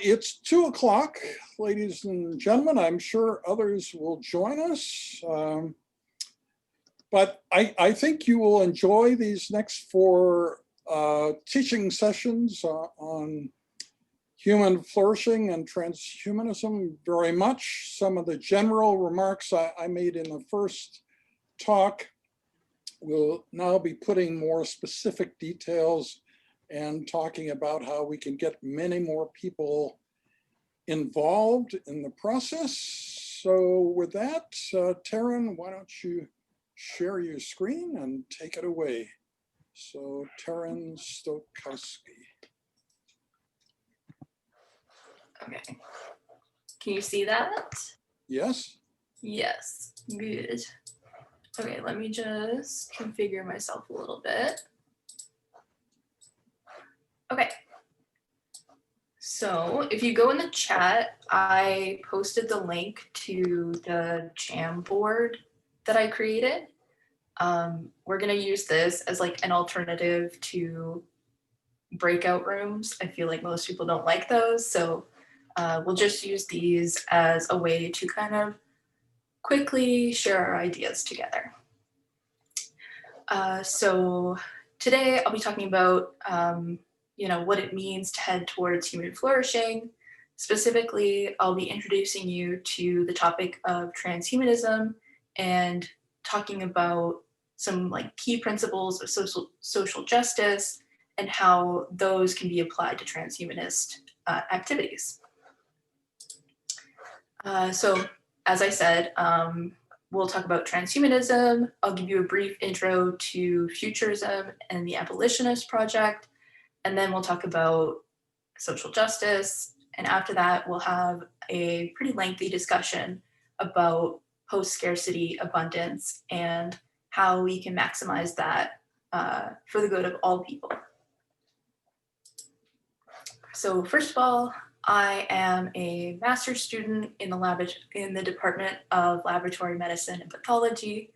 it's 2:00, ladies and gentlemen. I'm sure others will join us. But I think you will enjoy these next 4 teaching sessions on human flourishing and transhumanism very much. Some of the general remarks I made in the first talk will now be putting more specific details and talking about how we can get many more people involved in the process. So with that, Taryn, why don't you share your screen and take it away. So Taryn Stokowski. Okay. Can you see that? Yes. Yes, good. Okay, let me just configure myself a little bit. Okay. So if you go in the chat, I posted the link to the Jamboard that I created. We're gonna use this as like an alternative to breakout rooms. I feel like most people don't like those, so we'll just use these as a way to kind of quickly share our ideas together. So today I'll be talking about what it means to head towards human flourishing. Specifically, I'll be introducing you to the topic of transhumanism and talking about some like key principles of social justice and how those can be applied to transhumanist activities. So as I said, we'll talk about transhumanism. I'll give you a brief intro to futurism and the abolitionist project. And then we'll talk about social justice. And after that, we'll have a pretty lengthy discussion about post-scarcity abundance and how we can maximize that for the good of all people. So first of all, I am a master's student in the Department of Laboratory Medicine and Pathology.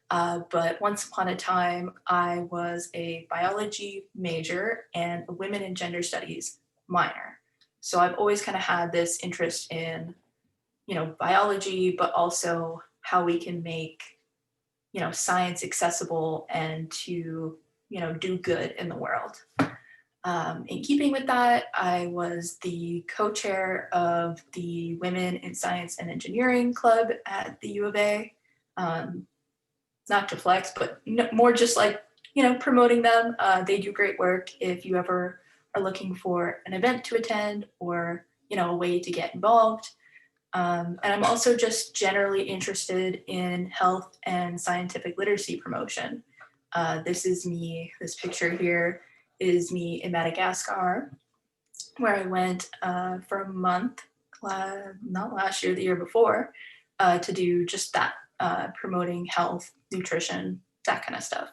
But once upon a time, I was a biology major and a women and gender studies minor. So I've always kind of had this interest in, biology, but also how we can make, science accessible and to, do good in the world. In keeping with that, I was the co-chair of the Women in Science and Engineering Club at the U of A. Not to flex, but more just like, promoting them. They do great work if you ever are looking for an event to attend or, a way to get involved. And I'm also just generally interested in health and scientific literacy promotion. This picture here is me in Madagascar, where I went for a month, not last year, the year before, to do just that, promoting health, nutrition, that kind of stuff.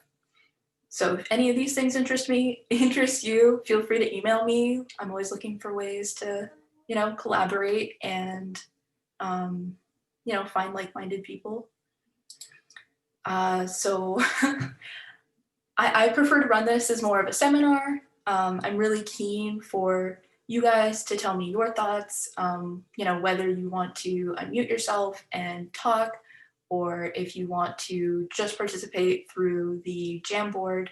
So if any of these things interest you, feel free to email me. I'm always looking for ways to, collaborate and, find like-minded people. So I prefer to run this as more of a seminar. I'm really keen for you guys to tell me your thoughts, whether you want to unmute yourself and talk, or if you want to just participate through the Jamboard,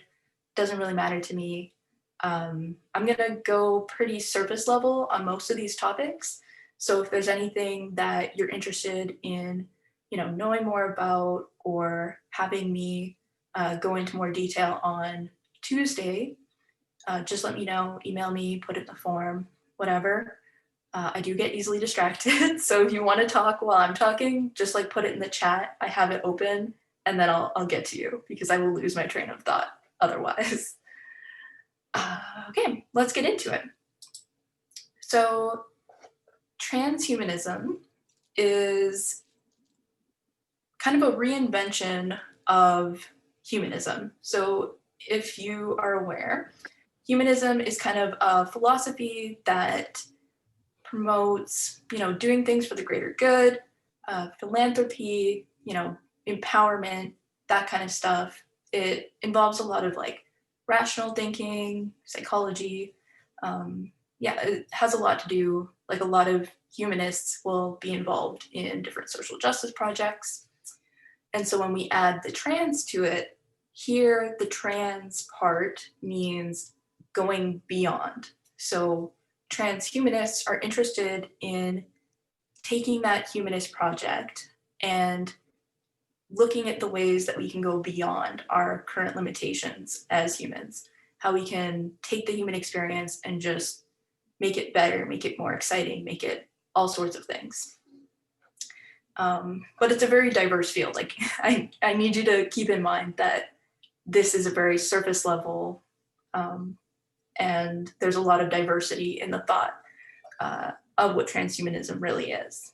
doesn't really matter to me. I'm gonna go pretty surface level on most of these topics. So if there's anything that you're interested in, knowing more about or having me go into more detail on Tuesday, just let me know, email me, put it in the form, whatever. I do get easily distracted. So if you want to talk while I'm talking, just like put it in the chat. I have it open and then I'll get to you because I will lose my train of thought otherwise. Okay, let's get into it. So transhumanism is kind of a reinvention of humanism. So if you are aware, humanism is kind of a philosophy that promotes, doing things for the greater good, philanthropy, empowerment, that kind of stuff. It involves a lot of like rational thinking, psychology, yeah, it has a lot to do, like a lot of humanists will be involved in different social justice projects. And so when we add the trans to it, here the trans part means going beyond. So transhumanists are interested in taking that humanist project and looking at the ways that we can go beyond our current limitations as humans, how we can take the human experience and just make it better, make it more exciting, make it all sorts of things. But it's a very diverse field. Like I need you to keep in mind that this is a very surface level, and there's a lot of diversity in the thought of what transhumanism really is.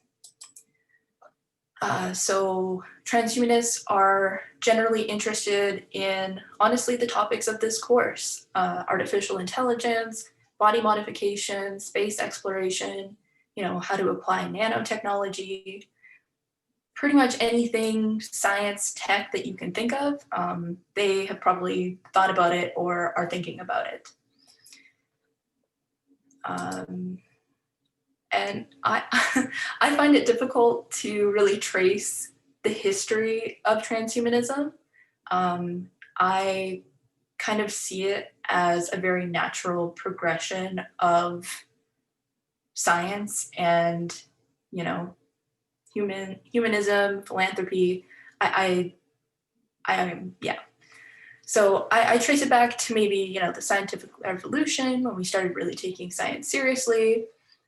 So transhumanists are generally interested in, honestly, the topics of this course: artificial intelligence, body modification, space exploration, how to apply nanotechnology, pretty much anything science, tech that you can think of. They have probably thought about it or are thinking about it. And I, I find it difficult to really trace the history of transhumanism. I kind of see it as a very natural progression of science and, humanism, philanthropy. Yeah. So I trace it back to maybe, the scientific revolution, when we started really taking science seriously.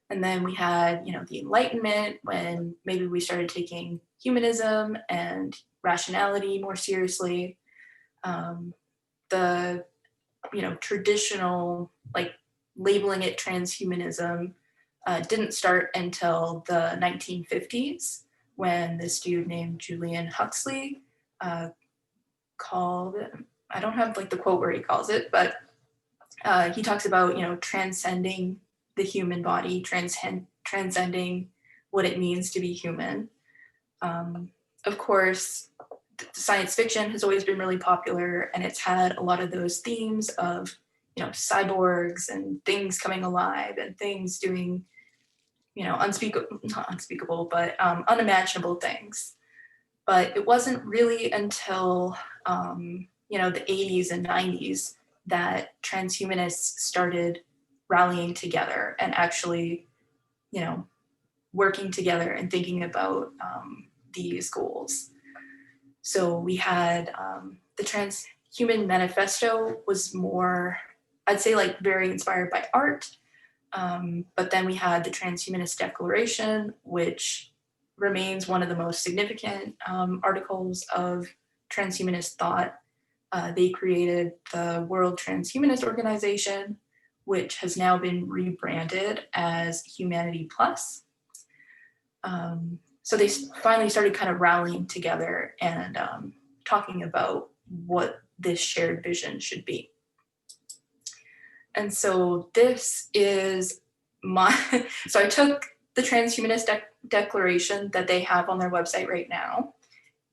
And then we had, the Enlightenment, when maybe we started taking humanism and rationality more seriously. The, traditional, like, labeling it transhumanism didn't start until the 1950s, when this dude named Julian Huxley called, I don't have like the quote where he calls it, but he talks about, transcending the human body, transcending what it means to be human. Of course, science fiction has always been really popular, and it's had a lot of those themes of, cyborgs and things coming alive and things doing, not unspeakable, but unimaginable things. But it wasn't really until, the 80s and 90s that transhumanists started rallying together and actually, working together and thinking about these goals. So we had the Transhuman Manifesto was more, I'd say, like very inspired by art. But then we had the Transhumanist Declaration, which remains one of the most significant articles of transhumanist thought. They created the World Transhumanist Organization, which has now been rebranded as Humanity Plus. So they finally started kind of rallying together and talking about what this shared vision should be. And so this is so I took the Transhumanist Declaration that they have on their website right now,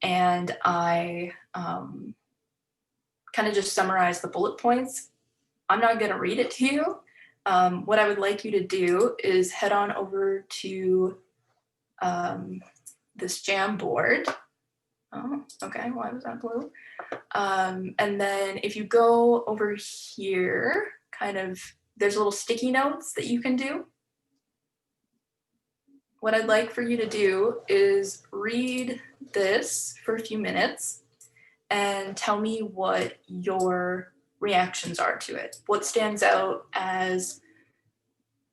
and I kind of just summarized the bullet points. I'm not going to read it to you. What I would like you to do is head on over to this Jamboard. Oh, okay, why was that blue? And then if you go over here, there's little sticky notes that you can do. What I'd like for you to do is read this for a few minutes and tell me what your reactions are to it. What stands out as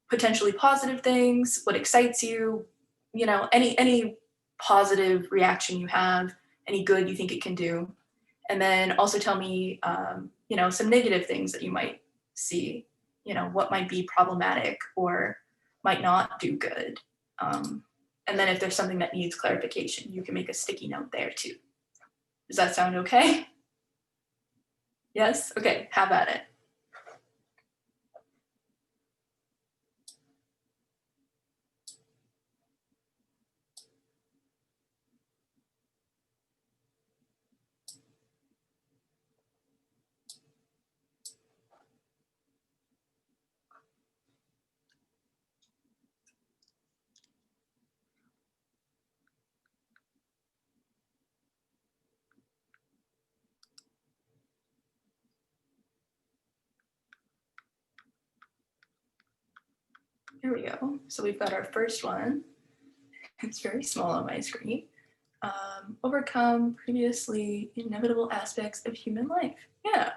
potentially positive things, what excites you, any positive reaction you have, any good you think it can do. And then also tell me, some negative things that you might see, what might be problematic or might not do good. And then if there's something that needs clarification, you can make a sticky note there too. Does that sound okay? Yes? Okay, have at it. Here we go. So we've got our first one. It's very small on my screen. Overcome previously inevitable aspects of human life. Yeah,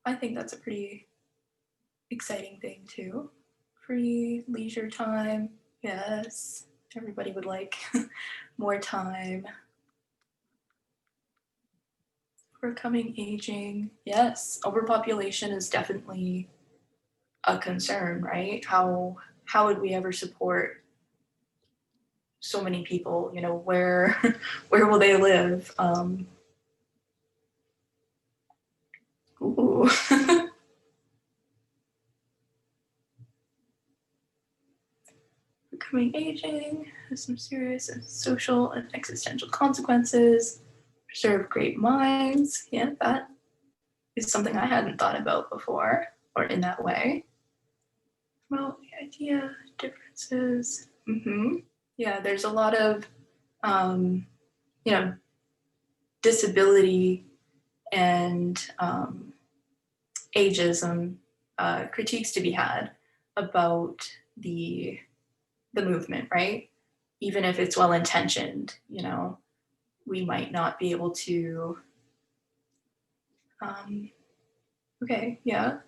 I think that's a pretty exciting thing too. Free leisure time. Yes, everybody would like more time. Overcoming aging. Yes, overpopulation is definitely a concern, right? How would we ever support so many people? You know, where where will they live? Ooh. Becoming aging has some serious social and existential consequences. Preserve great minds. Yeah, that is something I hadn't thought about before, or in that way. Well, the idea, differences. Yeah, there's a lot of, you know, disability and ageism critiques to be had about the movement, right? Even if it's well intentioned, you know, we might not be able to. Okay, yeah.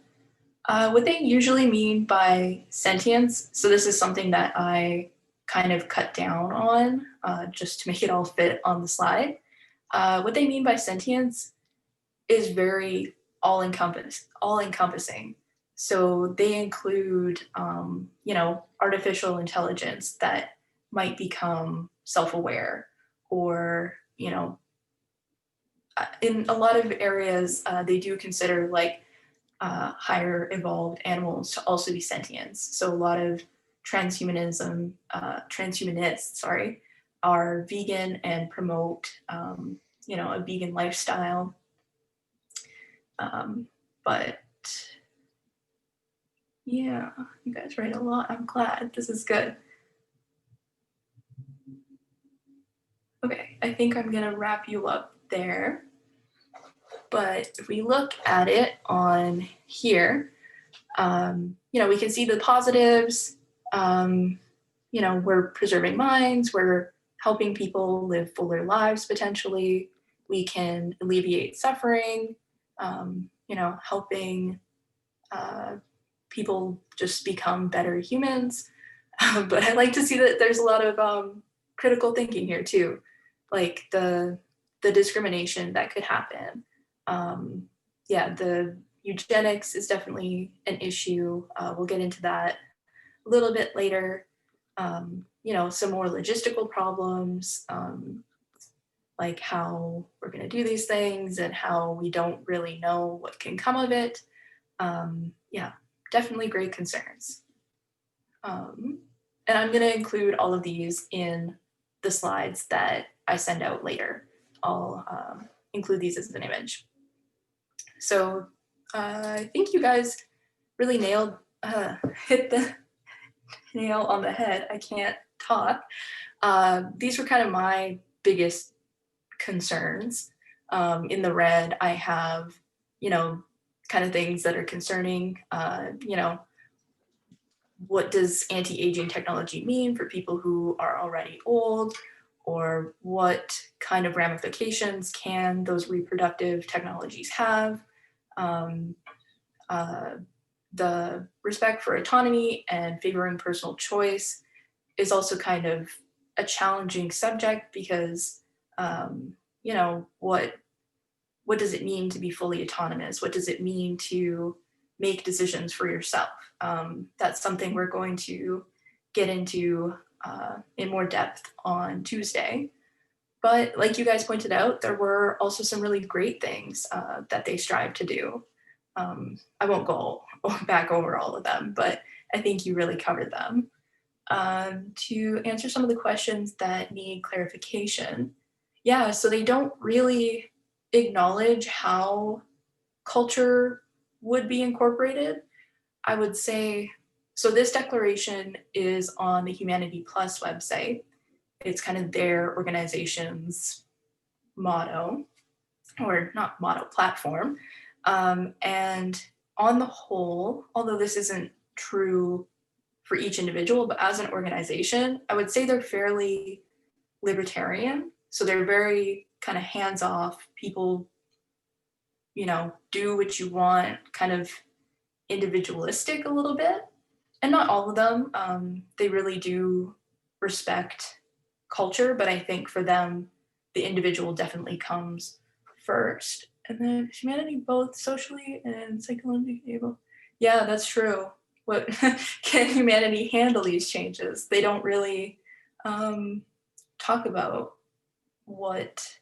What they usually mean by sentience, so this is something that I kind of cut down on just to make it all fit on the slide. What they mean by sentience is very all-encompassing. So they include, you know, artificial intelligence that might become self-aware, or, you know, in a lot of areas, they do consider like higher evolved animals to also be sentient. So a lot of transhumanists, sorry, are vegan and promote, you know, a vegan lifestyle. But yeah, you guys write a lot. I'm glad. This is good. Okay, I think I'm gonna wrap you up there. But if we look at it on here, you know, we can see the positives. You know, we're preserving minds, we're helping people live fuller lives potentially. We can alleviate suffering, you know, helping people just become better humans. But I like to see that there's a lot of critical thinking here too, like the discrimination that could happen. Yeah, the eugenics is definitely an issue. We'll get into that a little bit later. You know, some more logistical problems, like how we're going to do these things and how we don't really know what can come of it. Yeah, definitely great concerns. And I'm going to include all of these in the slides that I send out later. I'll include these as an image. So I think you guys really hit the nail on the head. I can't talk. These were kind of my biggest concerns. In the red, I have, you know, kind of things that are concerning. You know, what does anti-aging technology mean for people who are already old? Or what kind of ramifications can those reproductive technologies have? The respect for autonomy and favoring personal choice is also kind of a challenging subject because, you know, what does it mean to be fully autonomous? What does it mean to make decisions for yourself? That's something we're going to get into in more depth on Tuesday. But like you guys pointed out, there were also some really great things that they strive to do. I won't go back over all of them, but I think you really covered them. To answer some of the questions that need clarification, yeah, so they don't really acknowledge how culture would be incorporated. I would say, so this declaration is on the Humanity Plus website. It's kind of their organization's motto, or not motto, platform. And on the whole, although this isn't true for each individual, but as an organization, I would say they're fairly libertarian. So they're very kind of hands-off. People, do what you want, kind of individualistic a little bit. And not all of them. They really do respect culture, but I think for them, the individual definitely comes first. And then humanity, both socially and psychologically able. Yeah, that's true. What can humanity handle these changes? They don't really talk about what,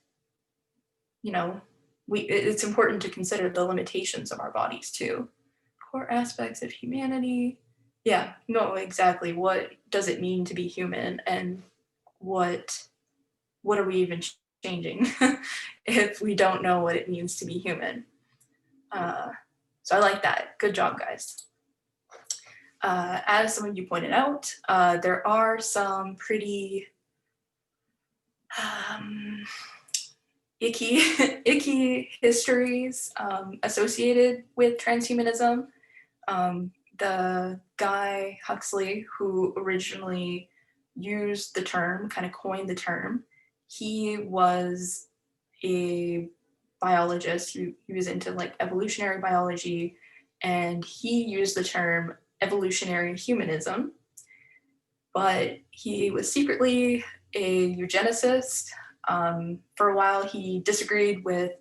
it's important to consider the limitations of our bodies too. Core aspects of humanity. Yeah, no, exactly. What does it mean to be human, and what are we even changing if we don't know what it means to be human? So I like that. Good job, guys. As some of you pointed out, there are some pretty icky histories associated with transhumanism. The guy Huxley, who originally used the term, kind of coined the term, he was a biologist. He was into like evolutionary biology, and he used the term evolutionary humanism. But he was secretly a eugenicist. For a while, he disagreed with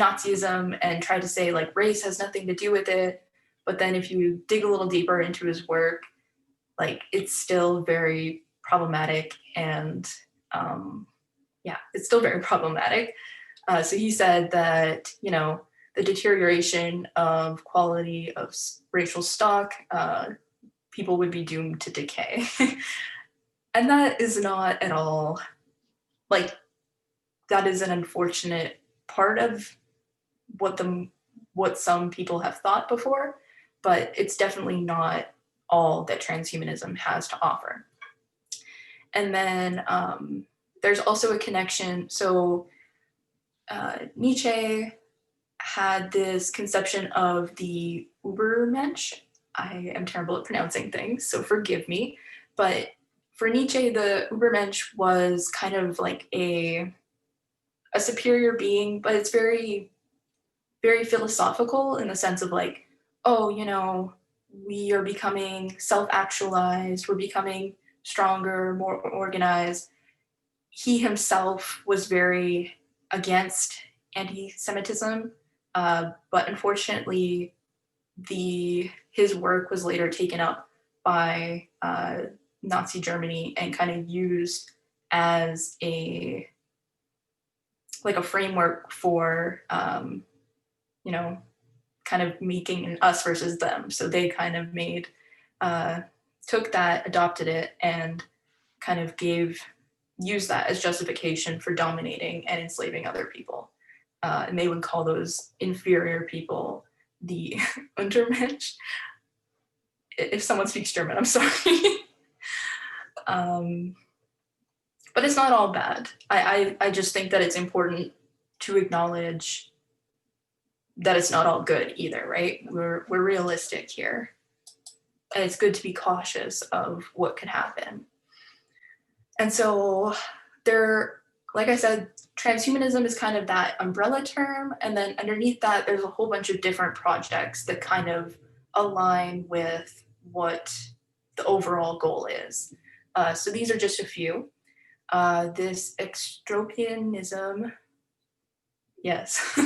Nazism and tried to say like race has nothing to do with it. But then if you dig a little deeper into his work, like it's still very problematic, and it's still very problematic. So he said that, the deterioration of quality of racial stock, people would be doomed to decay. And that is not at all, like, that is an unfortunate part of what some people have thought before, but it's definitely not all that transhumanism has to offer. And then there's also a connection. So Nietzsche had this conception of the Übermensch. I am terrible at pronouncing things, so forgive me. But for Nietzsche, the Übermensch was kind of like a superior being, but it's very, very philosophical in the sense of like, we are becoming self-actualized, we're becoming stronger, more organized. He himself was very against anti-Semitism, but unfortunately, his work was later taken up by Nazi Germany and kind of used as a framework for kind of making an us versus them. So they kind of took that, adopted it, and kind of used that as justification for dominating and enslaving other people. And they would call those inferior people the Untermensch. If someone speaks German, I'm sorry. But it's not all bad. I just think that it's important to acknowledge that it's not all good either, right? We're realistic here. And it's good to be cautious of what could happen. And so like I said, transhumanism is kind of that umbrella term. And then underneath that, there's a whole bunch of different projects that kind of align with what the overall goal is. So these are just a few. This extropianism, yes.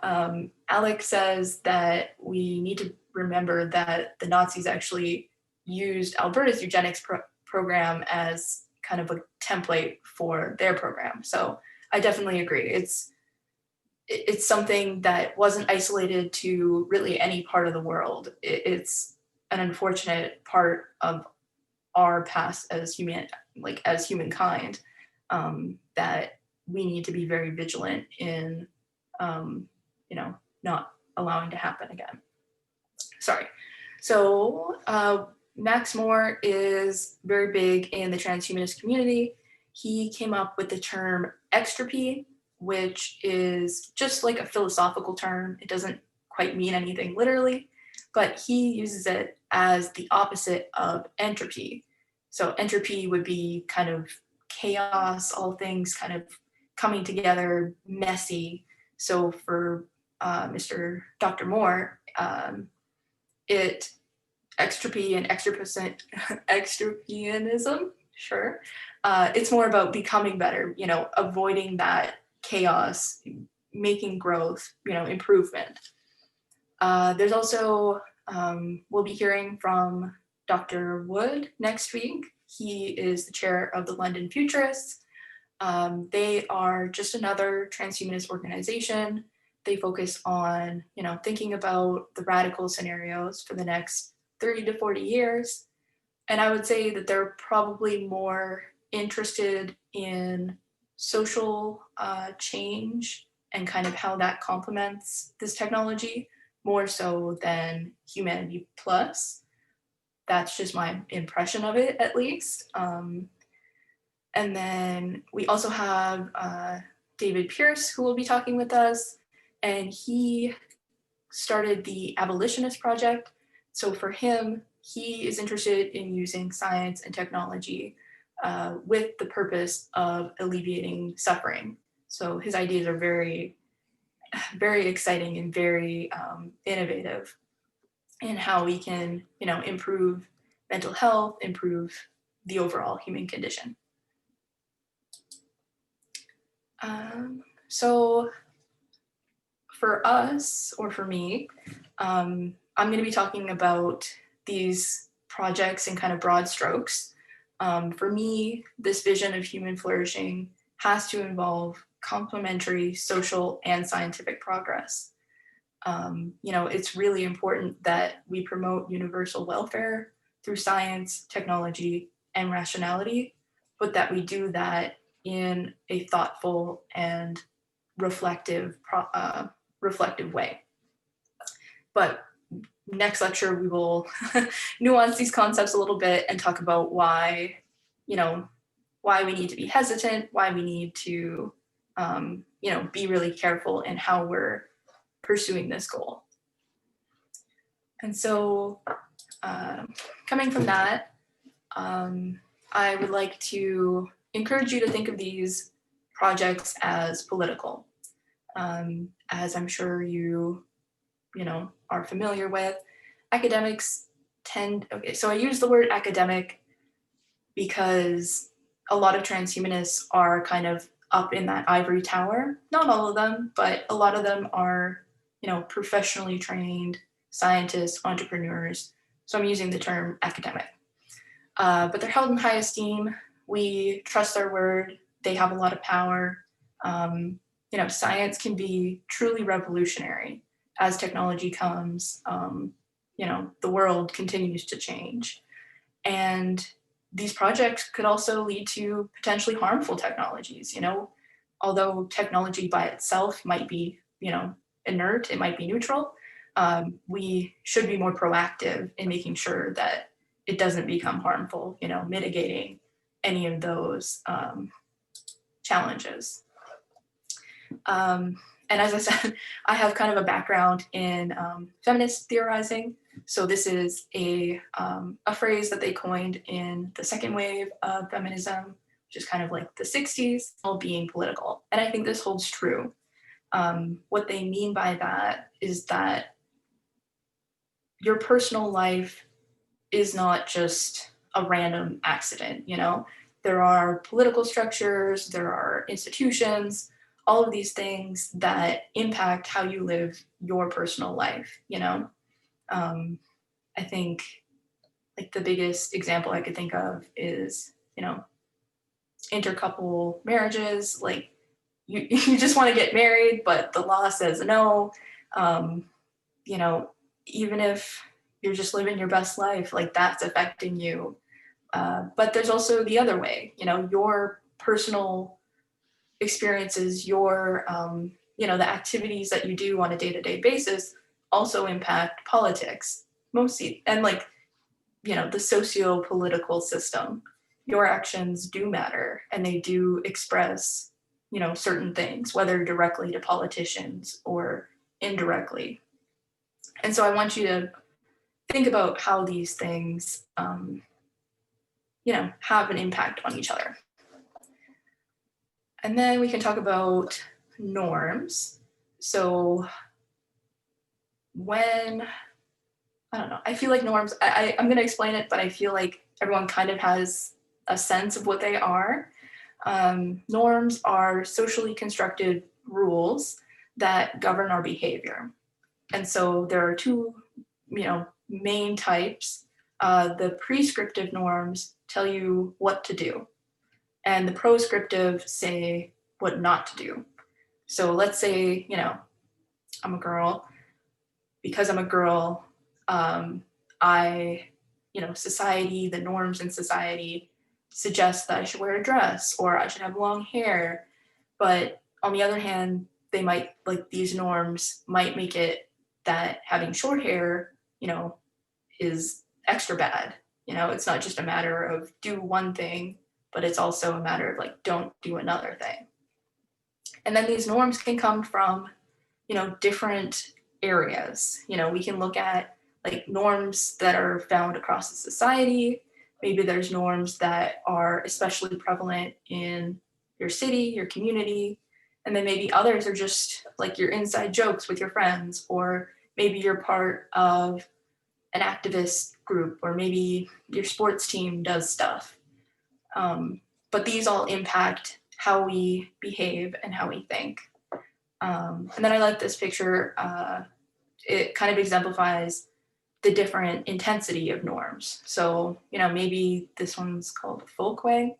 Alex says that we need to remember that the Nazis actually used Alberta's eugenics program as kind of a template for their program. So I definitely agree. It's something that wasn't isolated to really any part of the world. It's an unfortunate part of our past as humankind, that we need to be very vigilant in, not allowing to happen again. Sorry. So Max Moore is very big in the transhumanist community. He came up with the term extropy, which is just like a philosophical term. It doesn't quite mean anything literally, but he uses it as the opposite of entropy. So entropy would be kind of chaos, all things kind of coming together, messy. So for Dr. Moore, extropy and extropianism, sure. It's more about becoming better, avoiding that chaos, making growth, improvement. There's also, we'll be hearing from Dr. Wood next week. He is the chair of the London Futurists. They are just another transhumanist organization. They focus on, thinking about the radical scenarios for the next 30 to 40 years. And I would say that they're probably more interested in social change and kind of how that complements this technology, more so than humanity plus. That's just my impression of it, at least. And then we also have David Pierce, who will be talking with us, and he started the Abolitionist Project. So for him, he is interested in using science and technology with the purpose of alleviating suffering. So his ideas are very, very exciting and very innovative in how we can, improve mental health, improve the overall human condition. So for us, or for me, I'm going to be talking about these projects in kind of broad strokes. For me, this vision of human flourishing has to involve complementary social and scientific progress. It's really important that we promote universal welfare through science, technology, and rationality, but that we do that in a thoughtful and reflective way. But next lecture, we will nuance these concepts a little bit and talk about why we need to be hesitant, why we need to, be really careful in how we're pursuing this goal. And so coming from that, I would like to encourage you to think of these projects as political. As I'm sure you are familiar with, academics so I use the word academic because a lot of transhumanists are kind of up in that ivory tower. Not all of them, but a lot of them are, professionally trained scientists, entrepreneurs. So I'm using the term academic. But they're held in high esteem. We trust their word. They have a lot of power. Science can be truly revolutionary as technology comes. The world continues to change. And these projects could also lead to potentially harmful technologies. Although technology by itself might be, inert, it might be neutral, we should be more proactive in making sure that it doesn't become harmful, mitigating any of those challenges. And as I said, I have kind of a background in feminist theorizing. So this is a phrase that they coined in the second wave of feminism, which is kind of like the 60s, all being political. And I think this holds true. What they mean by that is that your personal life is not just a random accident, There are political structures, there are institutions, all of these things that impact how you live your personal life, I think like the biggest example I could think of is, intercouple marriages. Like you just want to get married, but the law says no. Even if you're just living your best life, like that's affecting you. But there's also the other way, your personal experiences, your, the activities that you do on a day-to-day basis also impact politics mostly. And the socio-political system, your actions do matter and they do express, certain things, whether directly to politicians or indirectly. And so I want you to think about how these things, have an impact on each other. And then we can talk about norms. So when, I don't know, I feel like norms, I'm going to explain it, but I feel like everyone kind of has a sense of what they are. Norms are socially constructed rules that govern our behavior. And so there are two, main types. The prescriptive norms tell you what to do, and the proscriptive say what not to do. So let's say, I'm a girl. Because I'm a girl, society, the norms in society suggest that I should wear a dress or I should have long hair. But on the other hand, these norms might make it that having short hair, is extra bad. It's not just a matter of do one thing, but it's also a matter of don't do another thing. And then these norms can come from, different areas. We can look at norms that are found across the society. Maybe there's norms that are especially prevalent in your city, your community, and then maybe others are just your inside jokes with your friends, or maybe you're part of an activist group, or maybe your sports team does stuff. But these all impact how we behave and how we think. And then I like this picture. It kind of exemplifies the different intensity of norms. So, maybe this one's called folkway.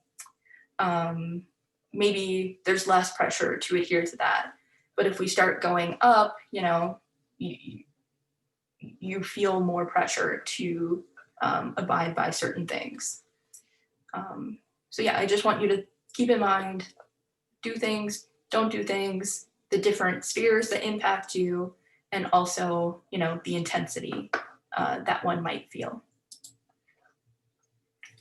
Maybe there's less pressure to adhere to that. But if we start going up, you feel more pressure to abide by certain things. So yeah, I just want you to keep in mind, do things, don't do things, the different spheres that impact you, and also, the intensity that one might feel.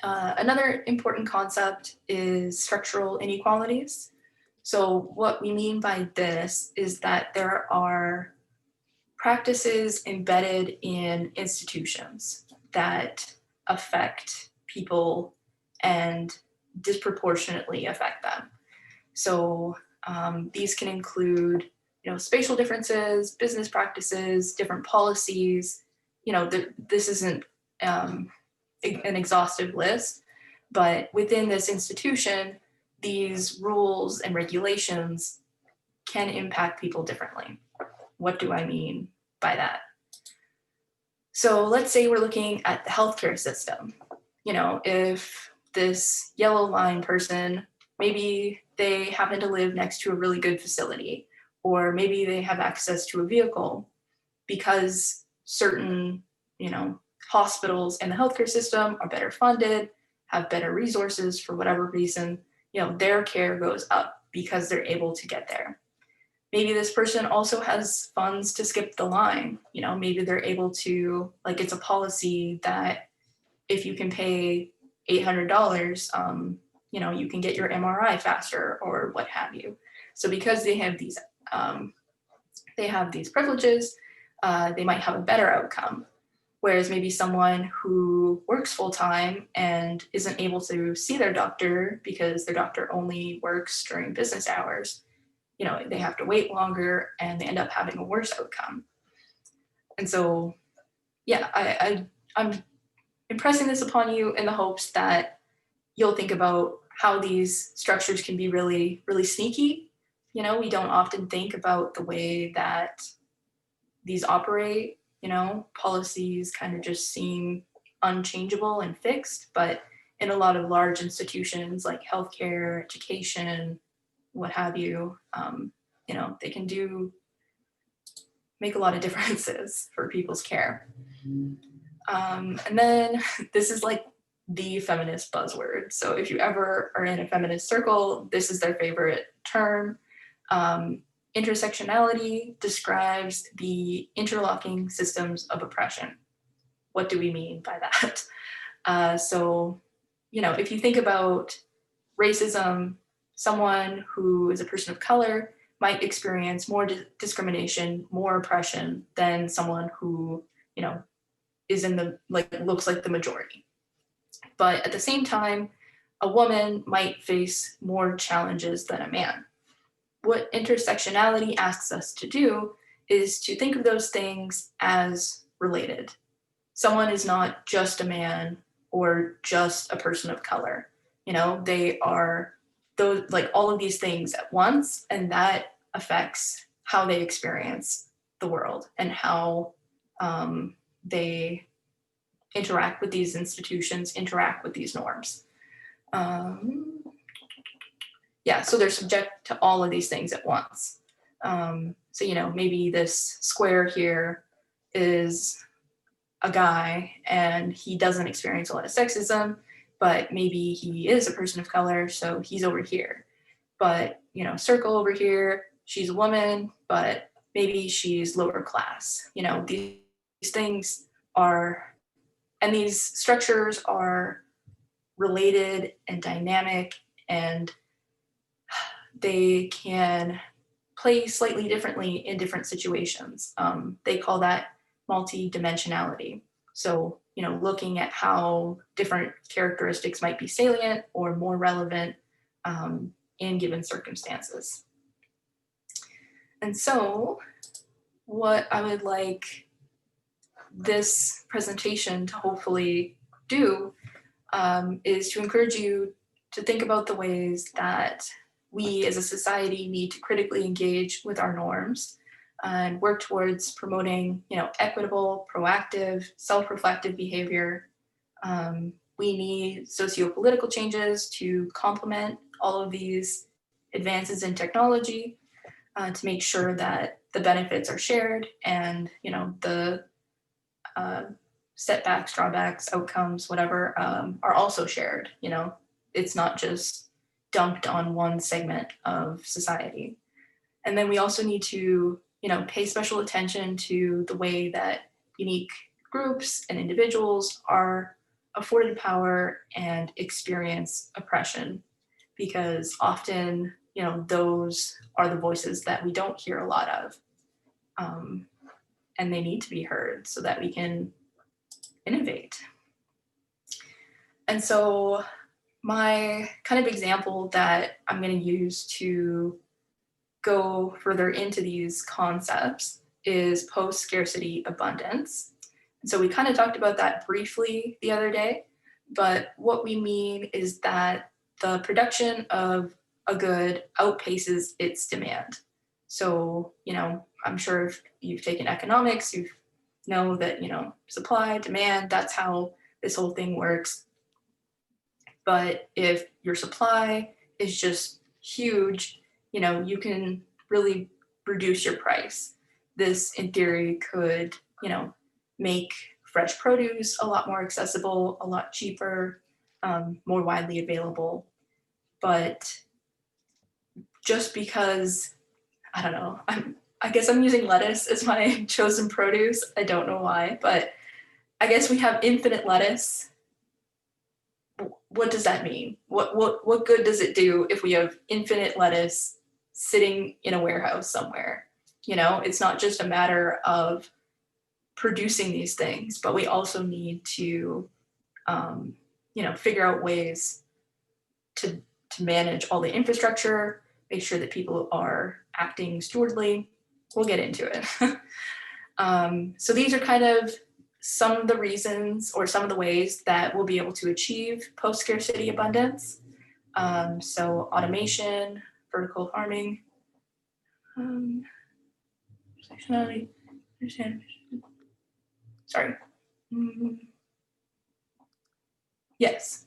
Another important concept is structural inequalities. So what we mean by this is that there are practices embedded in institutions that affect people and disproportionately affect them. So these can include, spatial differences, business practices, different policies. This isn't an exhaustive list, but within this institution, these rules and regulations can impact people differently. What do I mean by that? So let's say we're looking at the healthcare system. If this yellow line person, maybe they happen to live next to a really good facility, or maybe they have access to a vehicle because certain, hospitals in the healthcare system are better funded, have better resources for whatever reason, their care goes up because they're able to get there. Maybe this person also has funds to skip the line. Maybe they're able to, it's a policy that if you can pay $800, you can get your MRI faster or what have you. So because they have these privileges, they might have a better outcome. Whereas maybe someone who works full time and isn't able to see their doctor because their doctor only works during business hours, they have to wait longer and they end up having a worse outcome. And so, yeah, I'm impressing this upon you in the hopes that you'll think about how these structures can be really, really sneaky. We don't often think about the way that these operate. Policies kind of just seem unchangeable and fixed, but in a lot of large institutions like healthcare, education, what have you, they can make a lot of differences for people's care. And then this is the feminist buzzword. So if you ever are in a feminist circle, this is their favorite term. Intersectionality describes the interlocking systems of oppression. What do we mean by that? So, if you think about racism, someone who is a person of color might experience more discrimination, more oppression than someone who, is in the, like, looks like the majority. But at the same time, a woman might face more challenges than a man. What intersectionality asks us to do is to think of those things as related. Someone is not just a man or just a person of color. You know, they are those, like, all of these things at once, and that affects how they experience the world and how they interact with these institutions, interact with these norms. Yeah, so they're subject to all of these things at once. So, you know, maybe this square here is a guy and he doesn't experience a lot of sexism, but maybe he is a person of color, so he's over here. But, you know, circle over here, she's a woman, but maybe she's lower class. You know, these things are, and these structures are related and dynamic, and they can play slightly differently in different situations. They call that multi-dimensionality. So, you know, looking at how different characteristics might be salient or more relevant in given circumstances. And so what I would like this presentation to hopefully do is to encourage you to think about the ways that we as a society need to critically engage with our norms and work towards promoting, you know, equitable, proactive, self-reflective behavior. We need socio-political changes to complement all of these advances in technology to make sure that the benefits are shared and, you know, the setbacks, drawbacks, outcomes, whatever, are also shared. You know, it's not just dumped on one segment of society. And then we also need to, you know, pay special attention to the way that unique groups and individuals are afforded power and experience oppression, because often, you know, those are the voices that we don't hear a lot of. And they need to be heard so that we can innovate. And so my kind of example that I'm going to use to go further into these concepts is post-scarcity abundance. And so we kind of talked about that briefly the other day, but what we mean is that the production of a good outpaces its demand. So, you know, I'm sure if you've taken economics, you know that, you know, supply, demand, that's how this whole thing works. But if your supply is just huge, you know, you can really reduce your price. This, in theory, could, you know, make fresh produce a lot more accessible, a lot cheaper, more widely available. But just because, I don't know, I guess I'm using lettuce as my chosen produce. I don't know why, but I guess we have infinite lettuce. What does that mean? What good does it do if we have infinite lettuce sitting in a warehouse somewhere? You know, it's not just a matter of producing these things, but we also need to, you know, figure out ways to manage all the infrastructure, make sure that people are acting stewardly. We'll get into it. So these are kind of some of the reasons or some of the ways that we'll be able to achieve post-scarcity abundance. So automation, vertical farming, intersectionality, sorry. Yes,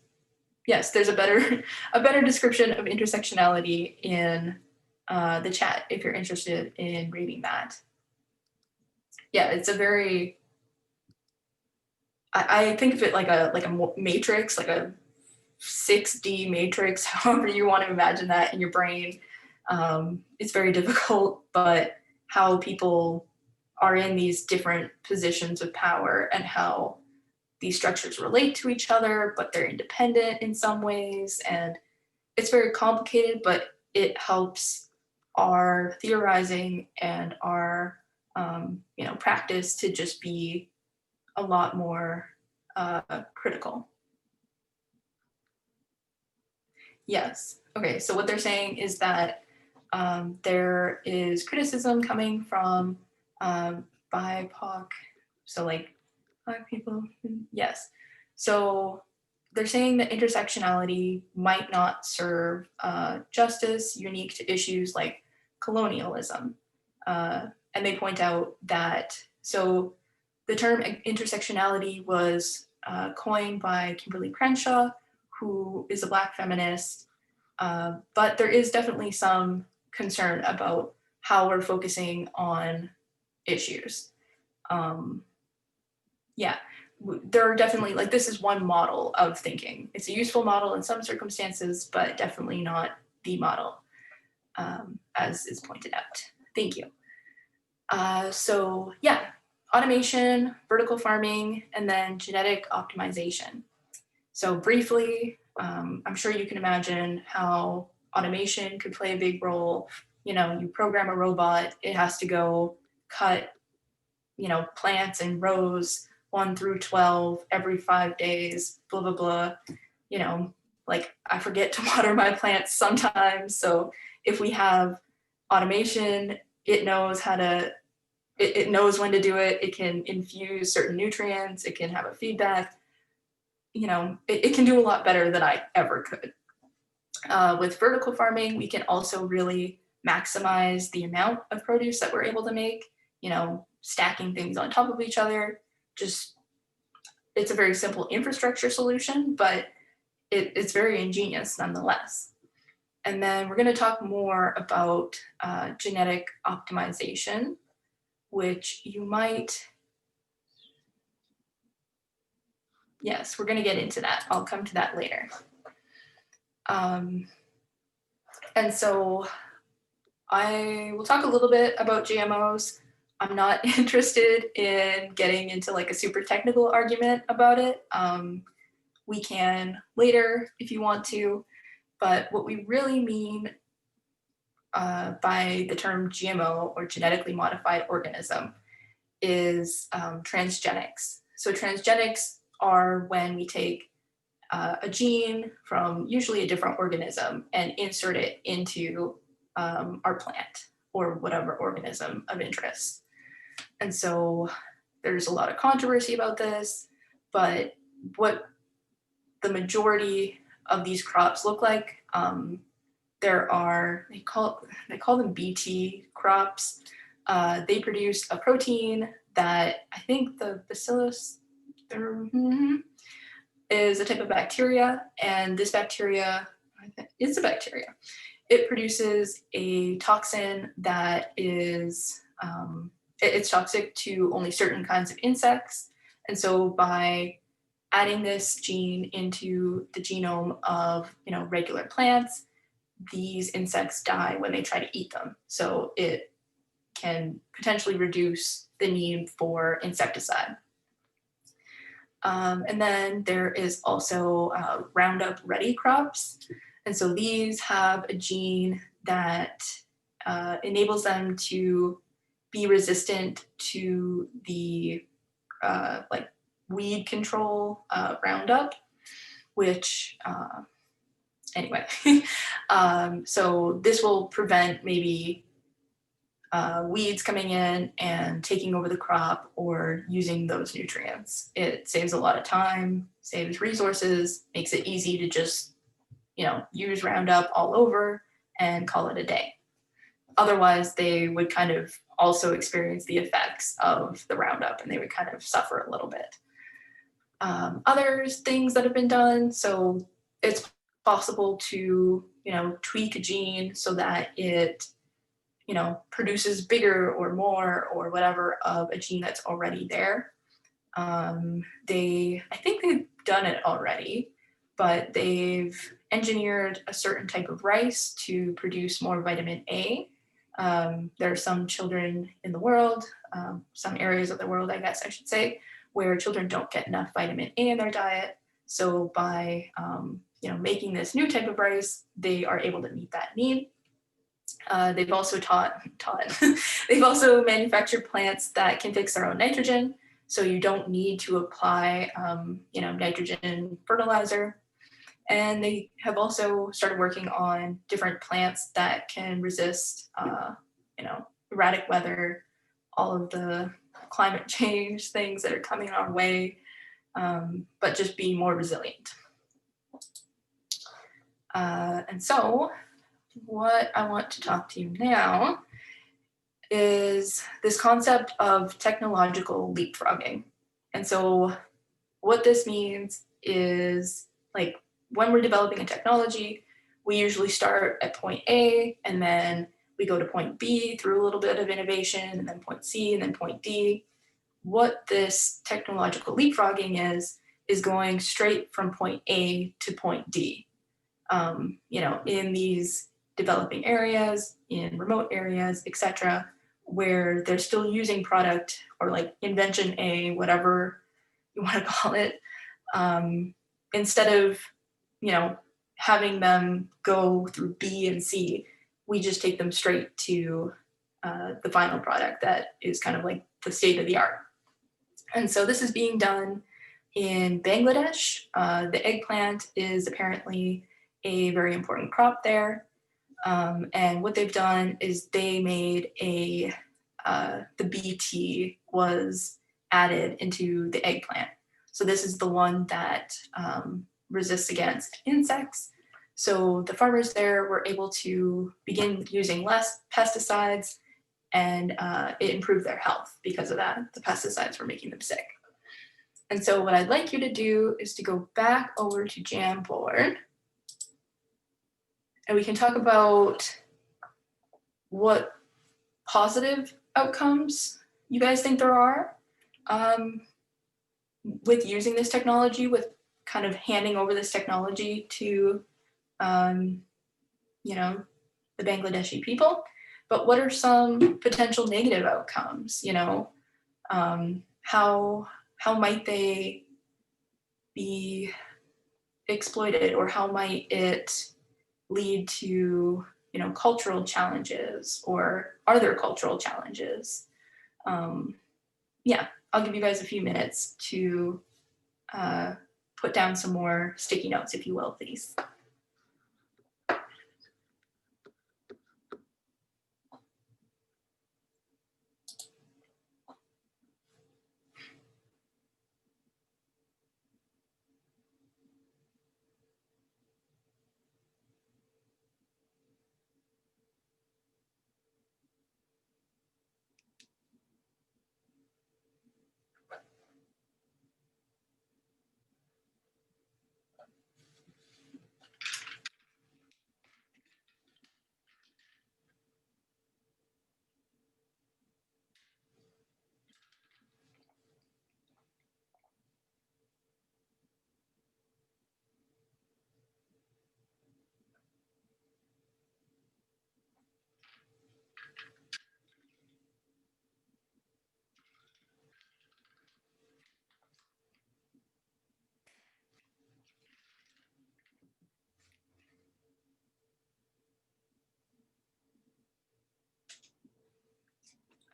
there's a better description of intersectionality in the chat if you're interested in reading that. Yeah, it's a very, I think of it like a matrix, like a 6D matrix, however you want to imagine that in your brain. It's very difficult, but how people are in these different positions of power and how these structures relate to each other, but they're independent in some ways. And it's very complicated, but it helps our theorizing and our you know, practice to just be a lot more critical. Yes. Okay. So what they're saying is that there is criticism coming from BIPOC, so like Black people. Yes. So they're saying that intersectionality might not serve justice unique to issues like colonialism. And they point out that, so the term intersectionality was coined by Kimberly Crenshaw, who is a Black feminist, but there is definitely some concern about how we're focusing on issues. Yeah, there are definitely, like, this is one model of thinking. It's a useful model in some circumstances, but definitely not the model, as is pointed out. Thank you. So yeah, automation, vertical farming, and then genetic optimization. So briefly, I'm sure you can imagine how automation could play a big role. You know, you program a robot, it has to go cut, you know, plants in rows 1 through 12 every 5 days, blah, blah, blah. You know, like I forget to water my plants sometimes. So if we have automation, it knows how to, it knows when to do it. It can infuse certain nutrients. It can have a feedback. You know, it can do a lot better than I ever could. With vertical farming, we can also really maximize the amount of produce that we're able to make, you know, stacking things on top of each other. Just, it's a very simple infrastructure solution, but it's very ingenious nonetheless. And then we're going to talk more about genetic optimization, which you might, yes, we're going to get into that. I'll come to that later. And so I will talk a little bit about GMOs. I'm not interested in getting into like a super technical argument about it. We can later if you want to, but what we really mean by the term GMO, or genetically modified organism, is transgenics. So transgenics are when we take a gene from usually a different organism and insert it into our plant or whatever organism of interest. And so there's a lot of controversy about this, but what the majority of these crops look like, there are, they call them BT crops. They produce a protein that I think the bacillus is a type of bacteria, and this bacteria is a bacteria. It produces a toxin that is, it's toxic to only certain kinds of insects. And so by adding this gene into the genome of, you know, regular plants, these insects die when they try to eat them. So it can potentially reduce the need for insecticide. And then there is also Roundup Ready crops. And so these have a gene that enables them to be resistant to the like weed control Roundup, which anyway, so this will prevent maybe weeds coming in and taking over the crop or using those nutrients. It saves a lot of time, saves resources, makes it easy to just, you know, use Roundup all over and call it a day. Otherwise, they would kind of also experience the effects of the Roundup and they would kind of suffer a little bit. Other things that have been done, so it's possible to, you know, tweak a gene so that it, you know, produces bigger or more or whatever of a gene that's already there. I think they've done it already, but they've engineered a certain type of rice to produce more vitamin A. There are some children in the world, some areas of the world, I guess I should say, where children don't get enough vitamin A in their diet. So by you know, making this new type of rice, they are able to meet that need. They've also they've also manufactured plants that can fix their own nitrogen. So you don't need to apply, nitrogen fertilizer. And they have also started working on different plants that can resist, erratic weather, all of the climate change things that are coming our way, but just be more resilient. And so what I want to talk to you now is this concept of technological leapfrogging. And so what this means is, like, when we're developing a technology, we usually start at point A and then we go to point B through a little bit of innovation, and then point C and then point D. What this technological leapfrogging is going straight from point A to point D. In these developing areas, in remote areas, etc., where they're still using product or like invention A, whatever you want to call it, instead of, having them go through B and C, we just take them straight to the final product that is kind of like the state of the art. And so this is being done in Bangladesh. The eggplant is apparently a very important crop there. And what they've done is they made the BT was added into the eggplant. So this is the one that resists against insects. So the farmers there were able to begin using less pesticides, and it improved their health because of that. The pesticides were making them sick. And so what I'd like you to do is to go back over to Jamboard, and we can talk about what positive outcomes you guys think there are with using this technology, with kind of handing over this technology to, the Bangladeshi people. But what are some potential negative outcomes? How might they be exploited, or how might it lead to, cultural challenges, or are there cultural challenges? I'll give you guys a few minutes to put down some more sticky notes, if you will, please.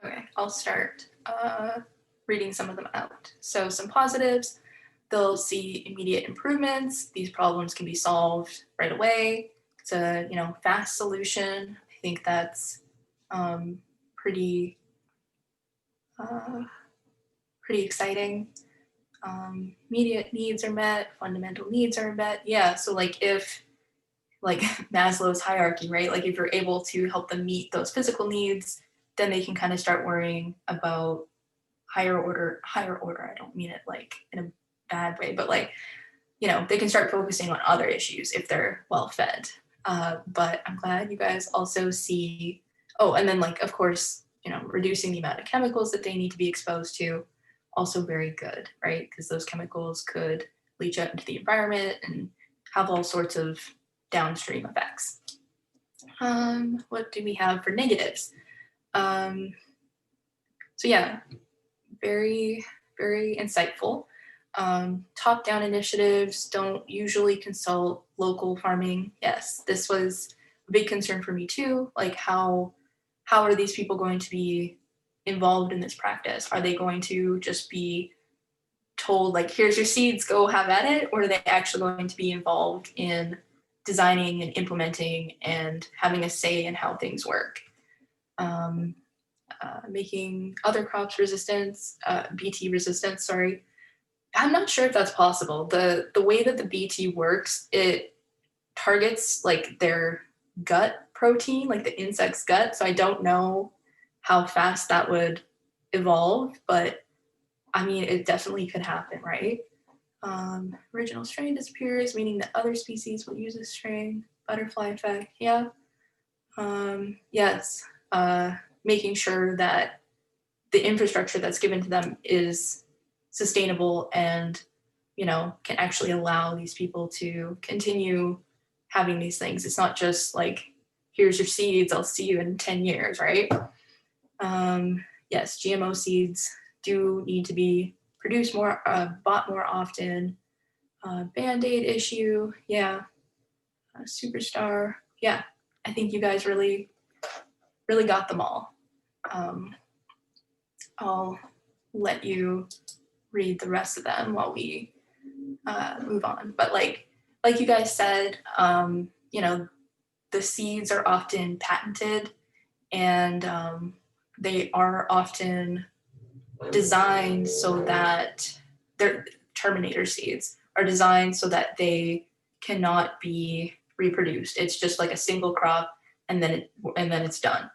Okay, I'll start reading some of them out. So some positives: they'll see immediate improvements. These problems can be solved right away. It's a fast solution. I think that's pretty exciting. Immediate needs are met. Fundamental needs are met. Yeah. So if Maslow's hierarchy, right? Like if you're able to help them meet those physical needs, then they can kind of start worrying about higher order. I don't mean it like in a bad way, but they can start focusing on other issues if they're well fed. But I'm glad you guys also see, and then of course, reducing the amount of chemicals that they need to be exposed to, also very good, right? Because those chemicals could leach out into the environment and have all sorts of downstream effects. What do we have for negatives? So yeah, very, very insightful. Top-down initiatives don't usually consult local farming. Yes, this was a big concern for me too. Like how are these people going to be involved in this practice? Are they going to just be told, like, here's your seeds, go have at it? Or are they actually going to be involved in designing and implementing and having a say in how things work? Making other crops BT resistant, sorry. I'm not sure if that's possible. The way that the BT works, it targets like their gut protein, like the insect's gut. So I don't know how fast that would evolve, but I mean, it definitely could happen, right? Original strain disappears, meaning that other species will use this strain. Butterfly effect, yeah. Yes, making sure that the infrastructure that's given to them is sustainable and, you know, can actually allow these people to continue having these things. It's not just like, here's your seeds, I'll see you in 10 years, right? Yes, GMO seeds do need to be produced more, bought more often. Band-Aid issue, yeah. Superstar, yeah. I think you guys really got them all. I'll let you read the rest of them while we move on. But like you guys said, you know, the seeds are often patented, and they are often designed so that they're Terminator seeds are designed so that they cannot be reproduced. It's just like a single crop, and then it's done.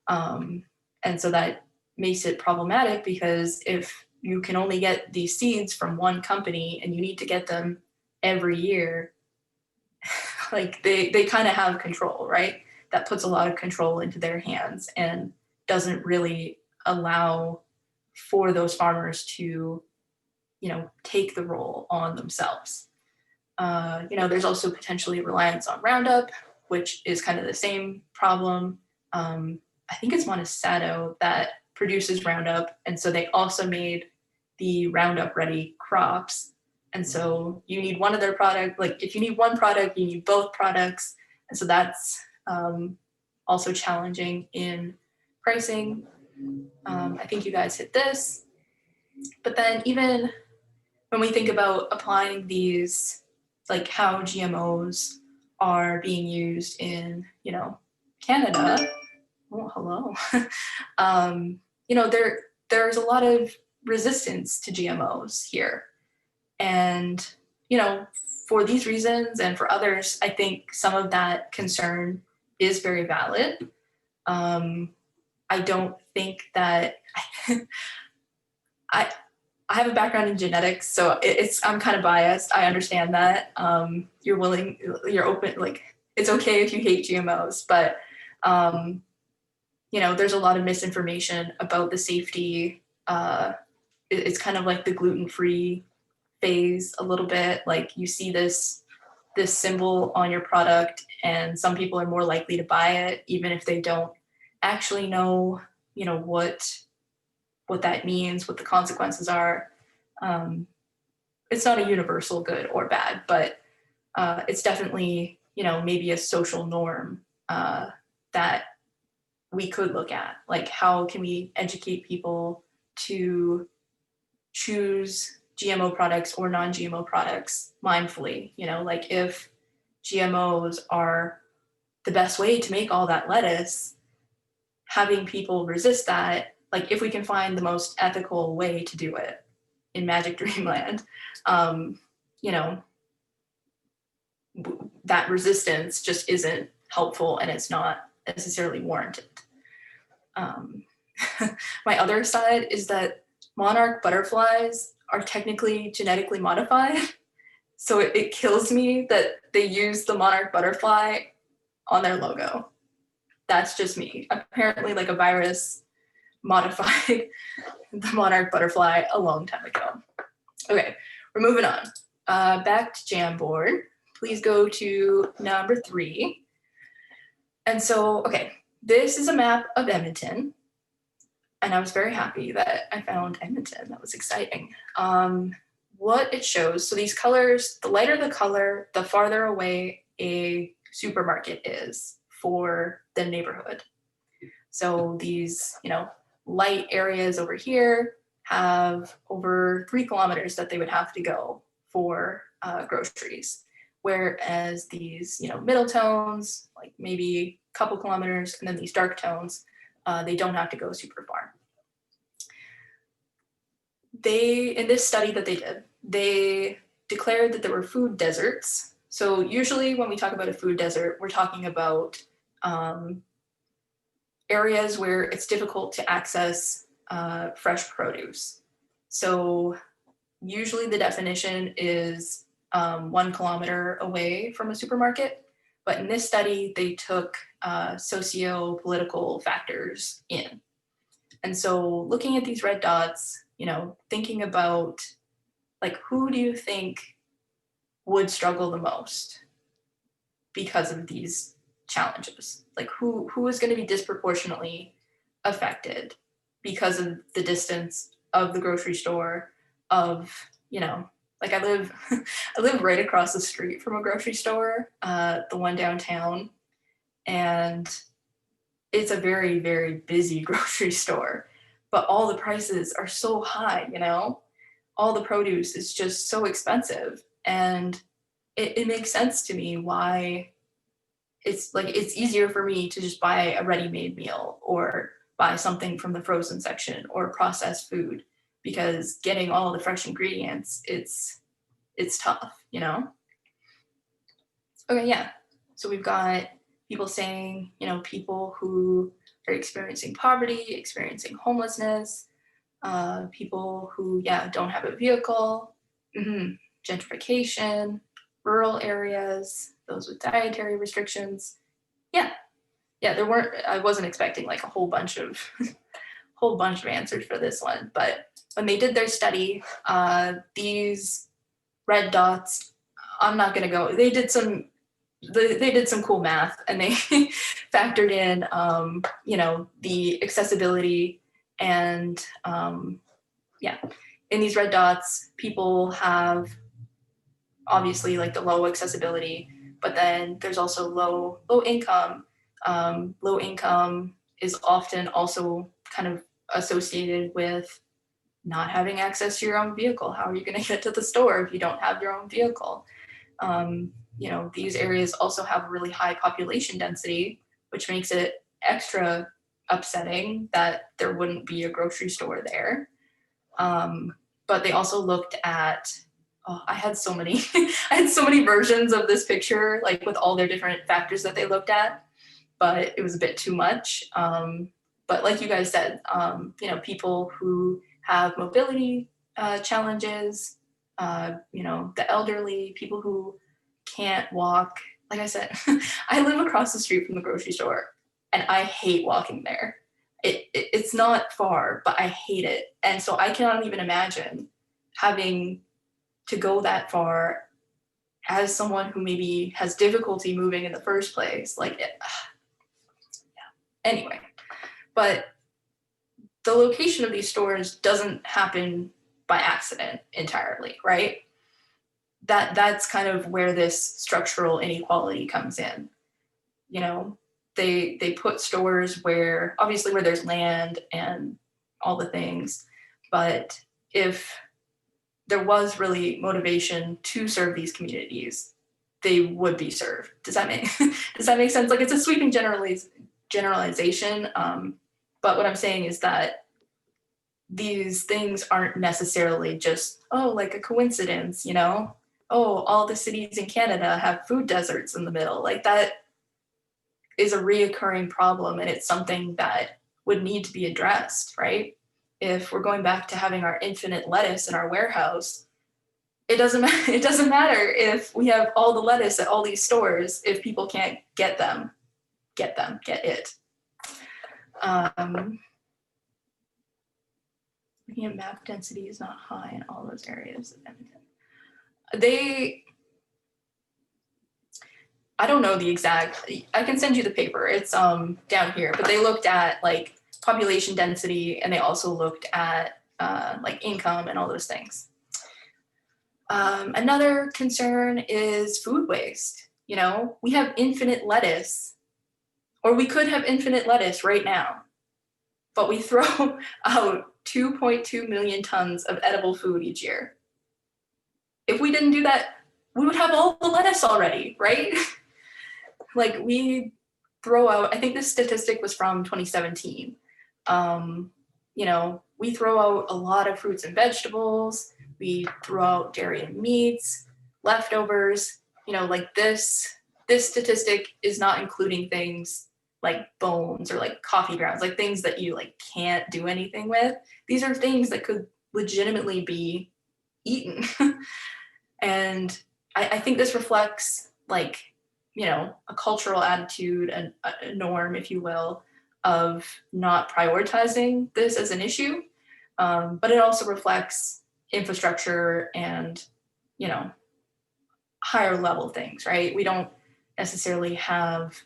And so that makes it problematic, because if you can only get these seeds from one company and you need to get them every year, like they kind of have control, right? That puts a lot of control into their hands and doesn't really allow for those farmers to, you know, take the role on themselves. You know, there's also potentially reliance on Roundup, which is kind of the same problem. I think it's Monsanto that produces Roundup, and so they also made the Roundup ready crops. And so you need one of their product, like if you need one product, you need both products. And so that's also challenging in pricing. I think you guys hit this. But then even when we think about applying these, like how GMOs are being used in, you know, Canada, oh, hello. You know, there's a lot of resistance to GMOs here. And, you know, for these reasons and for others, I think some of that concern is very valid. I don't think that I have a background in genetics, so I'm kind of biased. I understand that. You're open, like it's okay if you hate GMOs, but you know, there's a lot of misinformation about the safety. It's kind of like the gluten-free phase a little bit. Like you see this symbol on your product, and some people are more likely to buy it, even if they don't actually know, you know, what that means, what the consequences are. It's not a universal good or bad, but it's definitely, you know, maybe a social norm that we could look at. Like, how can we educate people to choose GMO products or non-GMO products mindfully? You know, like if GMOs are the best way to make all that lettuce, having people resist that, like if we can find the most ethical way to do it in Magic Dreamland, you know, that resistance just isn't helpful and it's not necessarily warranted. My other side is that monarch butterflies are technically genetically modified. So it kills me that they use the monarch butterfly on their logo. That's just me. Apparently, like a virus modified the monarch butterfly a long time ago. Okay, we're moving on. Back to Jamboard. Please go to number 3. And so, okay, this is a map of Edmonton. And I was very happy that I found Edmonton. That was exciting. What it shows, so these colors, the lighter the color, the farther away a supermarket is for the neighborhood. So these, you know, light areas over here have over 3 kilometers that they would have to go for groceries. Whereas these, middle tones, like maybe a couple kilometers, and then these dark tones, they don't have to go super far. In this study that they did, they declared that there were food deserts. So usually when we talk about a food desert, we're talking about areas where it's difficult to access fresh produce. So usually the definition is 1 kilometer away from a supermarket. But in this study, they took socio-political factors in. And so looking at these red dots, thinking about like, who do you think would struggle the most because of these challenges? Like who is going to be disproportionately affected because of the distance of the grocery store, of, like I live right across the street from a grocery store, the one downtown, and it's a very, very busy grocery store, but all the prices are so high, all the produce is just so expensive. And it makes sense to me why it's easier for me to just buy a ready-made meal or buy something from the frozen section or processed food, because getting all the fresh ingredients, it's tough, Okay, yeah. So we've got people saying, people who are experiencing poverty, experiencing homelessness, people who, don't have a vehicle, gentrification, rural areas, those with dietary restrictions. I wasn't expecting like a whole bunch of answers for this one, but when they did their study, these red dots, I'm not going to go, they did some cool math, and they factored in, the accessibility, and in these red dots, people have obviously like the low accessibility, but then there's also low income. Low income is often also kind of associated with not having access to your own vehicle. How are you going to get to the store if you don't have your own vehicle? These areas also have a really high population density, which makes it extra upsetting that there wouldn't be a grocery store there. But they also looked at, I had so many versions of this picture, like with all their different factors that they looked at, but it was a bit too much. But like you guys said, people who have mobility challenges, the elderly, people who can't walk. Like I said, I live across the street from the grocery store, and I hate walking there. It's not far, but I hate it. And so I cannot even imagine having to go that far as someone who maybe has difficulty moving in the first place. Anyway, but the location of these stores doesn't happen by accident entirely, right? That's kind of where this structural inequality comes in. They put stores where there's land and all the things, but if there was really motivation to serve these communities, they would be served. Does that make sense? Like, it's a sweeping generalization, but what I'm saying is that these things aren't necessarily just, like a coincidence, all the cities in Canada have food deserts in the middle. Like, that is a reoccurring problem, and it's something that would need to be addressed, right? If we're going back to having our infinite lettuce in our warehouse, it doesn't matter if we have all the lettuce at all these stores if people can't get it. Looking at map density is not high in all those areas of Edmonton. I don't know the exact, I can send you the paper, it's down here, but they looked at like population density, and they also looked at like income and all those things. Another concern is food waste. We have infinite lettuce, or we could have infinite lettuce right now, but we throw out 2.2 million tons of edible food each year. If we didn't do that, we would have all the lettuce already, right? Like we throw out, I think this statistic was from 2017. You know, we throw out a lot of fruits and vegetables. We throw out dairy and meats, leftovers, you know, like this statistic is not including things like bones or like coffee grounds, like things that you like can't do anything with. These are things that could legitimately be eaten. And I think this reflects like, you know, a cultural attitude and a norm, if you will, of not prioritizing this as an issue. But it also reflects infrastructure and, you know, higher level things, right? We don't necessarily have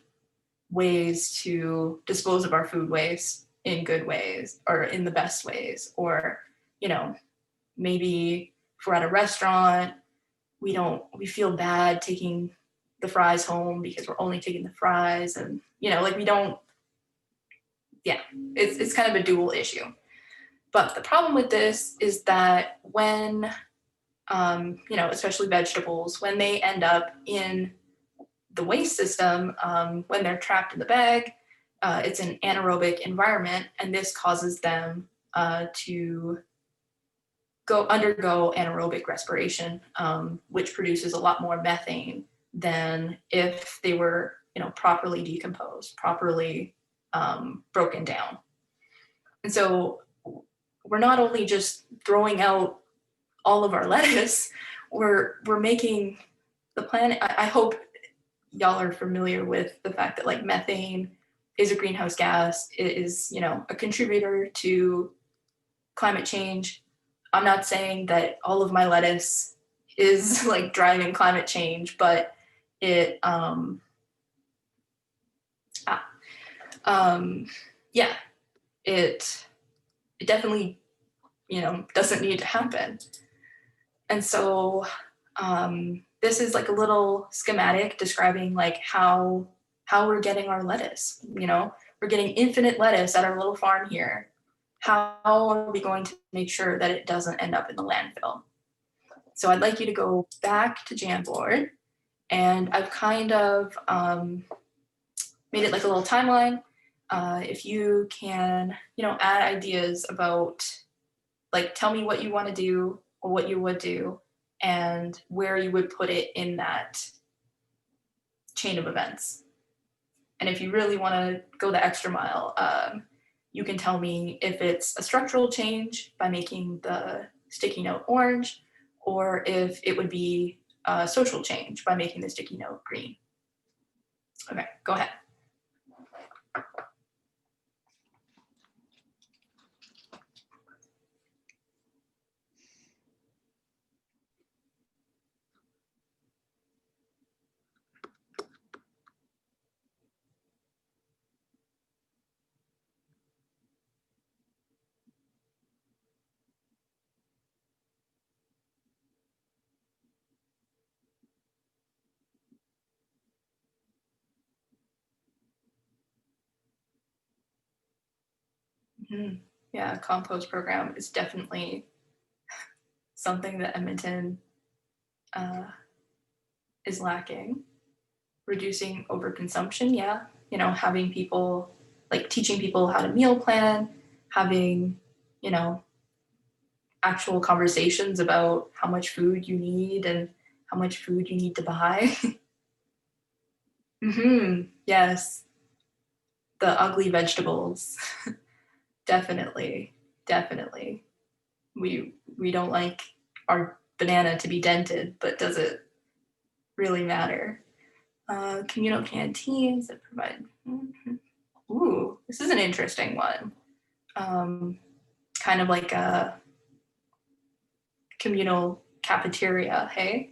ways to dispose of our food waste in good ways or in the best ways, or, you know, maybe if we're at a restaurant, we feel bad taking the fries home because we're only taking the fries, and, you know, like we don't, yeah, it's kind of a dual issue. But the problem with this is that when, you know, especially vegetables, when they end up in the waste system, when they're trapped in the bag, it's an anaerobic environment, and this causes them to undergo anaerobic respiration, which produces a lot more methane than if they were, you know, properly decomposed, properly broken down. And so we're not only just throwing out all of our lettuce, we're making the planet. I hope y'all are familiar with the fact that like methane is a greenhouse gas. It is, you know, a contributor to climate change. I'm not saying that all of my lettuce is like driving climate change, but it, yeah, it definitely, you know, doesn't need to happen. And so this is like a little schematic describing like how we're getting our lettuce. You know, we're getting infinite lettuce at our little farm here. How are we going to make sure that it doesn't end up in the landfill? So I'd like you to go back to Jamboard, and I've kind of made it like a little timeline. If you can, you know, add ideas about, like, tell me what you want to do or what you would do and where you would put it in that chain of events. And if you really want to go the extra mile, you can tell me if it's a structural change by making the sticky note orange, or if it would be a social change by making the sticky note green. Okay, go ahead. Mm-hmm. Yeah, compost program is definitely something that Edmonton is lacking. Reducing overconsumption, yeah. You know, having people, like teaching people how to meal plan, having, you know, actual conversations about how much food you need and how much food you need to buy. Mm-hmm. Yes, the ugly vegetables. Definitely, definitely. We don't like our banana to be dented, but does it really matter? Communal canteens that provide. Mm-hmm. Ooh, this is an interesting one. Kind of like a communal cafeteria. Hey,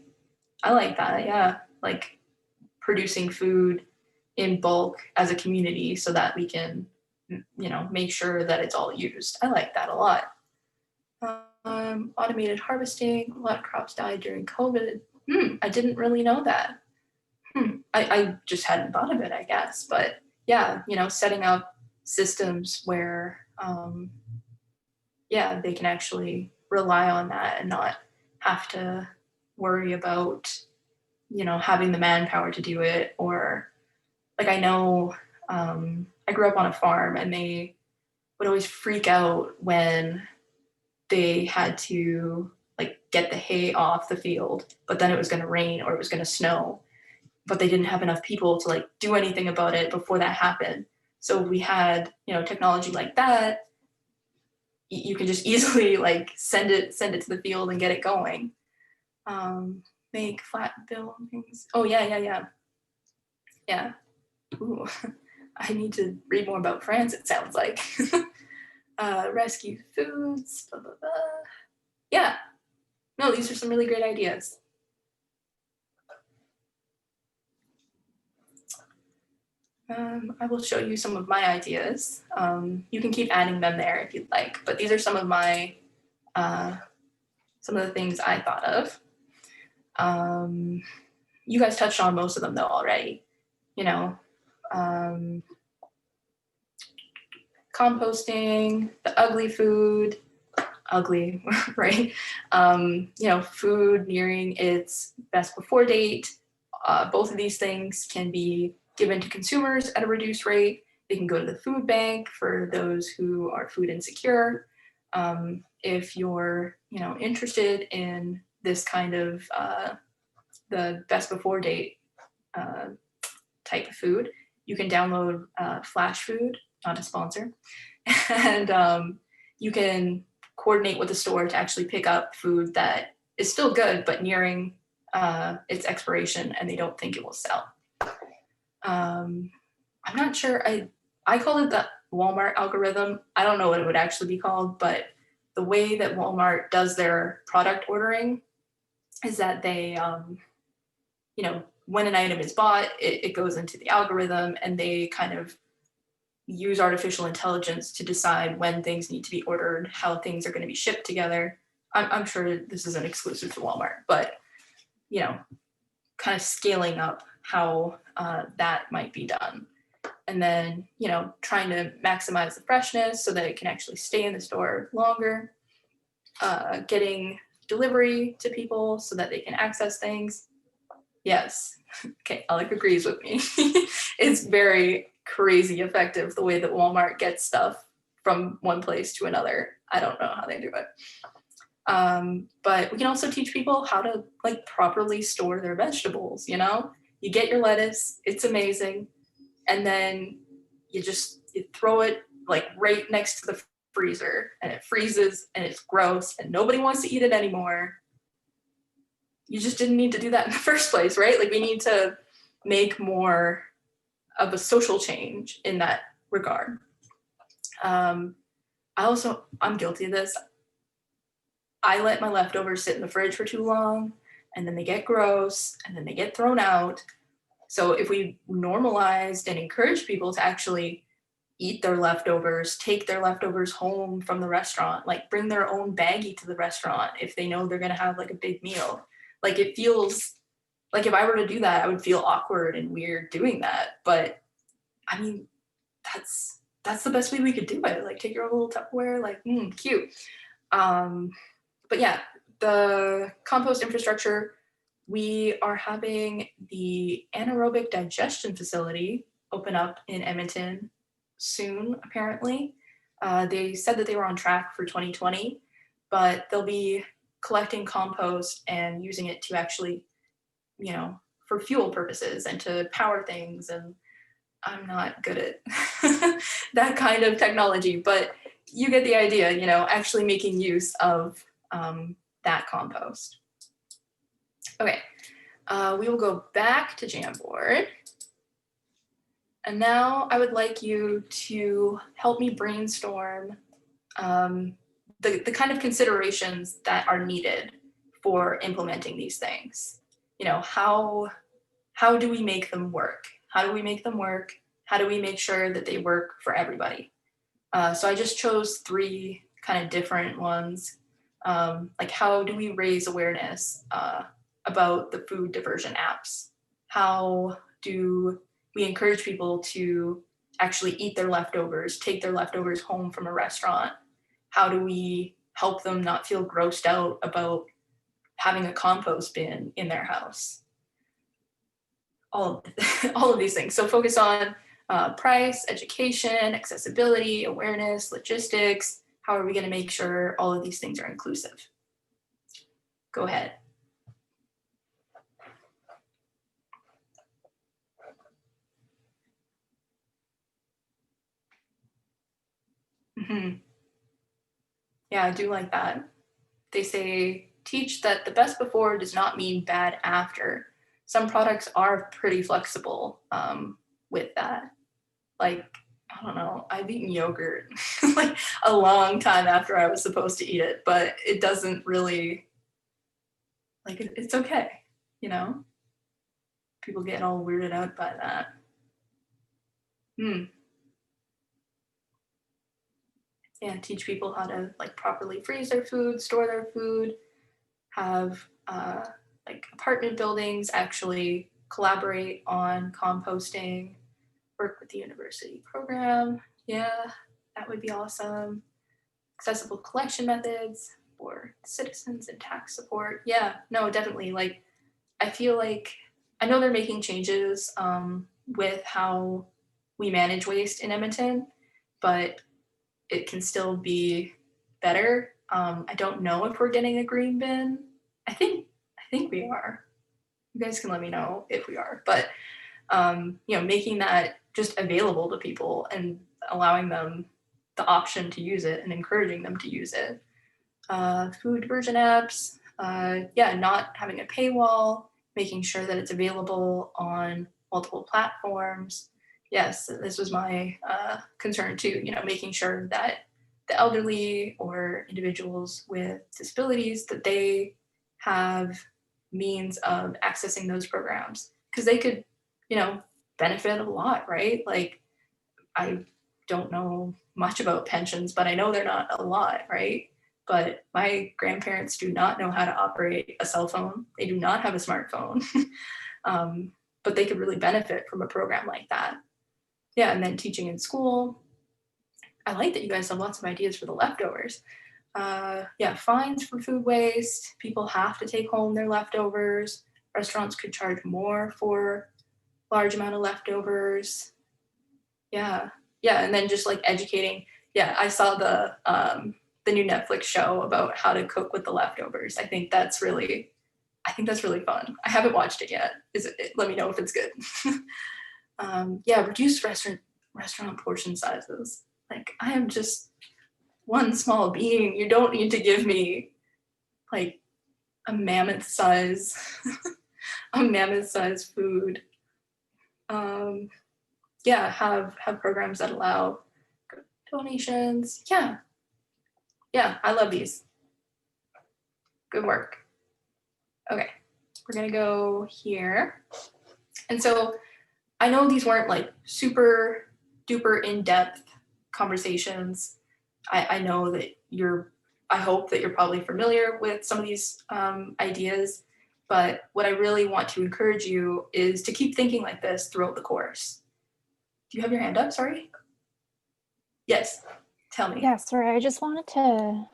I like that. Yeah, like producing food in bulk as a community so that we can, you know, make sure that it's all used. I like that a lot. Automated harvesting. A lot of crops died during COVID. I didn't really know that. I just hadn't thought of it, I guess. But yeah, you know, setting up systems where yeah, they can actually rely on that and not have to worry about, you know, having the manpower to do it. Or like, I know I grew up on a farm, and they would always freak out when they had to like get the hay off the field, but then it was going to rain or it was going to snow, but they didn't have enough people to like do anything about it before that happened. So we had, you know, technology like that. You can just easily like send it to the field and get it going. Make flat buildings. Oh yeah. Ooh, I need to read more about France, it sounds like. Rescue foods, blah, blah, blah. Yeah, no, these are some really great ideas. I will show you some of my ideas. You can keep adding them there if you'd like, but these are some of my, some of the things I thought of. You guys touched on most of them though already, you know, composting, the ugly food, ugly, right? You know, food nearing its best before date. Both of these things can be given to consumers at a reduced rate. They can go to the food bank for those who are food insecure. If you're, you know, interested in this kind of the best before date type of food, you can download Flash Food, not a sponsor, and you can coordinate with the store to actually pick up food that is still good but nearing its expiration, and they don't think it will sell. I'm not sure. I called it the Walmart algorithm. I don't know what it would actually be called, but the way that Walmart does their product ordering is that they, you know, when an item is bought, it goes into the algorithm, and they kind of use artificial intelligence to decide when things need to be ordered, how things are going to be shipped together. I'm sure this isn't exclusive to Walmart, but, you know, kind of scaling up how that might be done. And then, you know, trying to maximize the freshness so that it can actually stay in the store longer, getting delivery to people so that they can access things. Yes. Okay, Alec agrees with me. It's very crazy effective the way that Walmart gets stuff from one place to another. I don't know how they do it. But we can also teach people how to like properly store their vegetables, you know? You get your lettuce, it's amazing, and then you throw it like right next to the freezer, and it freezes and it's gross and nobody wants to eat it anymore. You just didn't need to do that in the first place, right? Like, we need to make more of a social change in that regard. I'm guilty of this. I let my leftovers sit in the fridge for too long, and then they get gross, and then they get thrown out. So if we normalized and encouraged people to actually eat their leftovers, take their leftovers home from the restaurant, like bring their own baggie to the restaurant if they know they're going to have like a big meal. Like, it feels like if I were to do that, I would feel awkward and weird doing that. But I mean, that's the best way we could do it. Like, take your own little Tupperware, like, cute. But yeah, the compost infrastructure, we are having the anaerobic digestion facility open up in Edmonton soon, apparently. They said that they were on track for 2020, but they'll be collecting compost and using it to actually, you know, for fuel purposes and to power things. And I'm not good at that kind of technology, but you get the idea, you know, actually making use of that compost. Okay, we will go back to Jamboard. And now I would like you to help me brainstorm the kind of considerations that are needed for implementing these things. You know, how do we make them work? How do we make them work? How do we make sure that they work for everybody? So I just chose 3 kind of different ones. Like, how do we raise awareness about the food diversion apps? How do we encourage people to actually eat their leftovers, take their leftovers home from a restaurant? How do we help them not feel grossed out about having a compost bin in their house? All of these things. So focus on price, education, accessibility, awareness, logistics. How are we going to make sure all of these things are inclusive? Go ahead. Yeah, I do like that. They say, teach that the best before does not mean bad after. Some products are pretty flexible with that. Like, I don't know, I've eaten yogurt like a long time after I was supposed to eat it, but it doesn't really, like, it's okay, you know? People get all weirded out by that. Yeah, teach people how to like properly freeze their food, store their food, have like apartment buildings actually collaborate on composting, work with the university program. Yeah, that would be awesome. Accessible collection methods for citizens and tax support. Yeah, no, definitely. Like, I feel like, I know they're making changes with how we manage waste in Edmonton, but it can still be better. I don't know if we're getting a green bin. I think we are. You guys can let me know if we are. But you know, making that just available to people and allowing them the option to use it and encouraging them to use it. Food diversion apps. Yeah, not having a paywall, making sure that it's available on multiple platforms. Yes, this was my concern too, you know, making sure that the elderly or individuals with disabilities, that they have means of accessing those programs, because they could, you know, benefit a lot, right? Like, I don't know much about pensions, but I know they're not a lot, right? But my grandparents do not know how to operate a cell phone. They do not have a smartphone. But they could really benefit from a program like that. Yeah, and then teaching in school. I like that you guys have lots of ideas for the leftovers. Yeah, fines for food waste. People have to take home their leftovers. Restaurants could charge more for large amount of leftovers. Yeah, and then just like educating. Yeah, I saw the new Netflix show about how to cook with the leftovers. I think that's really fun. I haven't watched it yet. Let me know if it's good. Yeah, reduce restaurant portion sizes. Like, I am just one small being. You don't need to give me like a mammoth size food. Yeah, have programs that allow donations. Yeah, I love these. Good work. Okay, we're gonna go here. And so I know these weren't like super duper in-depth conversations. I know that I hope that you're probably familiar with some of these ideas, but what I really want to encourage you is to keep thinking like this throughout the course. Do you have your hand up? Sorry. Yes, tell me. Yeah, sorry, I just wanted to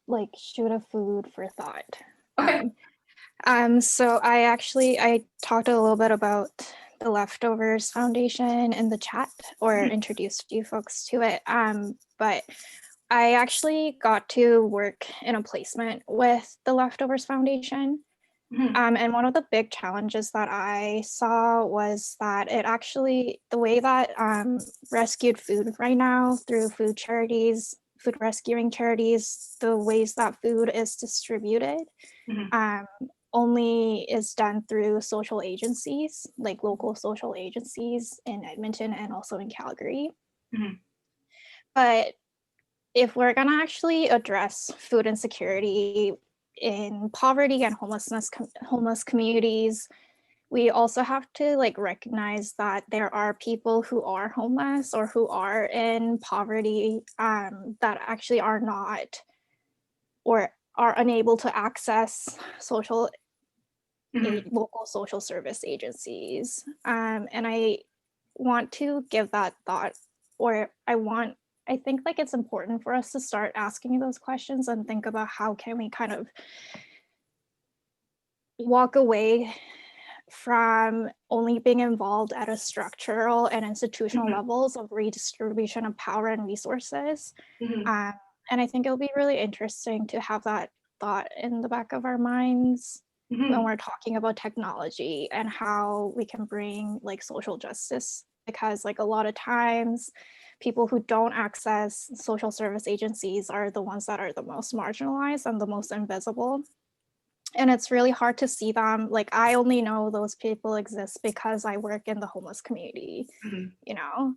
like shoot a food for thought. Okay. So I talked a little bit about the Leftovers Foundation in the chat, or introduced you folks to it. But I actually got to work in a placement with the Leftovers Foundation. And one of the big challenges that I saw was that the way that rescued food right now through food rescuing charities, the ways that food is distributed only is done through social agencies, like local social agencies in Edmonton and also in Calgary. But if we're going to actually address food insecurity in poverty and homeless communities, we also have to like recognize that there are people who are homeless or who are in poverty that actually are not or are unable to access local social service agencies. And want to give that thought, or I think like it's important for us to start asking those questions and think about how can we kind of walk away from only being involved at a structural and institutional levels of redistribution of power and resources. And I think it'll be really interesting to have that thought in the back of our minds when we're talking about technology and how we can bring like social justice, because like a lot of times people who don't access social service agencies are the ones that are the most marginalized and the most invisible. And it's really hard to see them. Like I only know those people exist because I work in the homeless community, you know?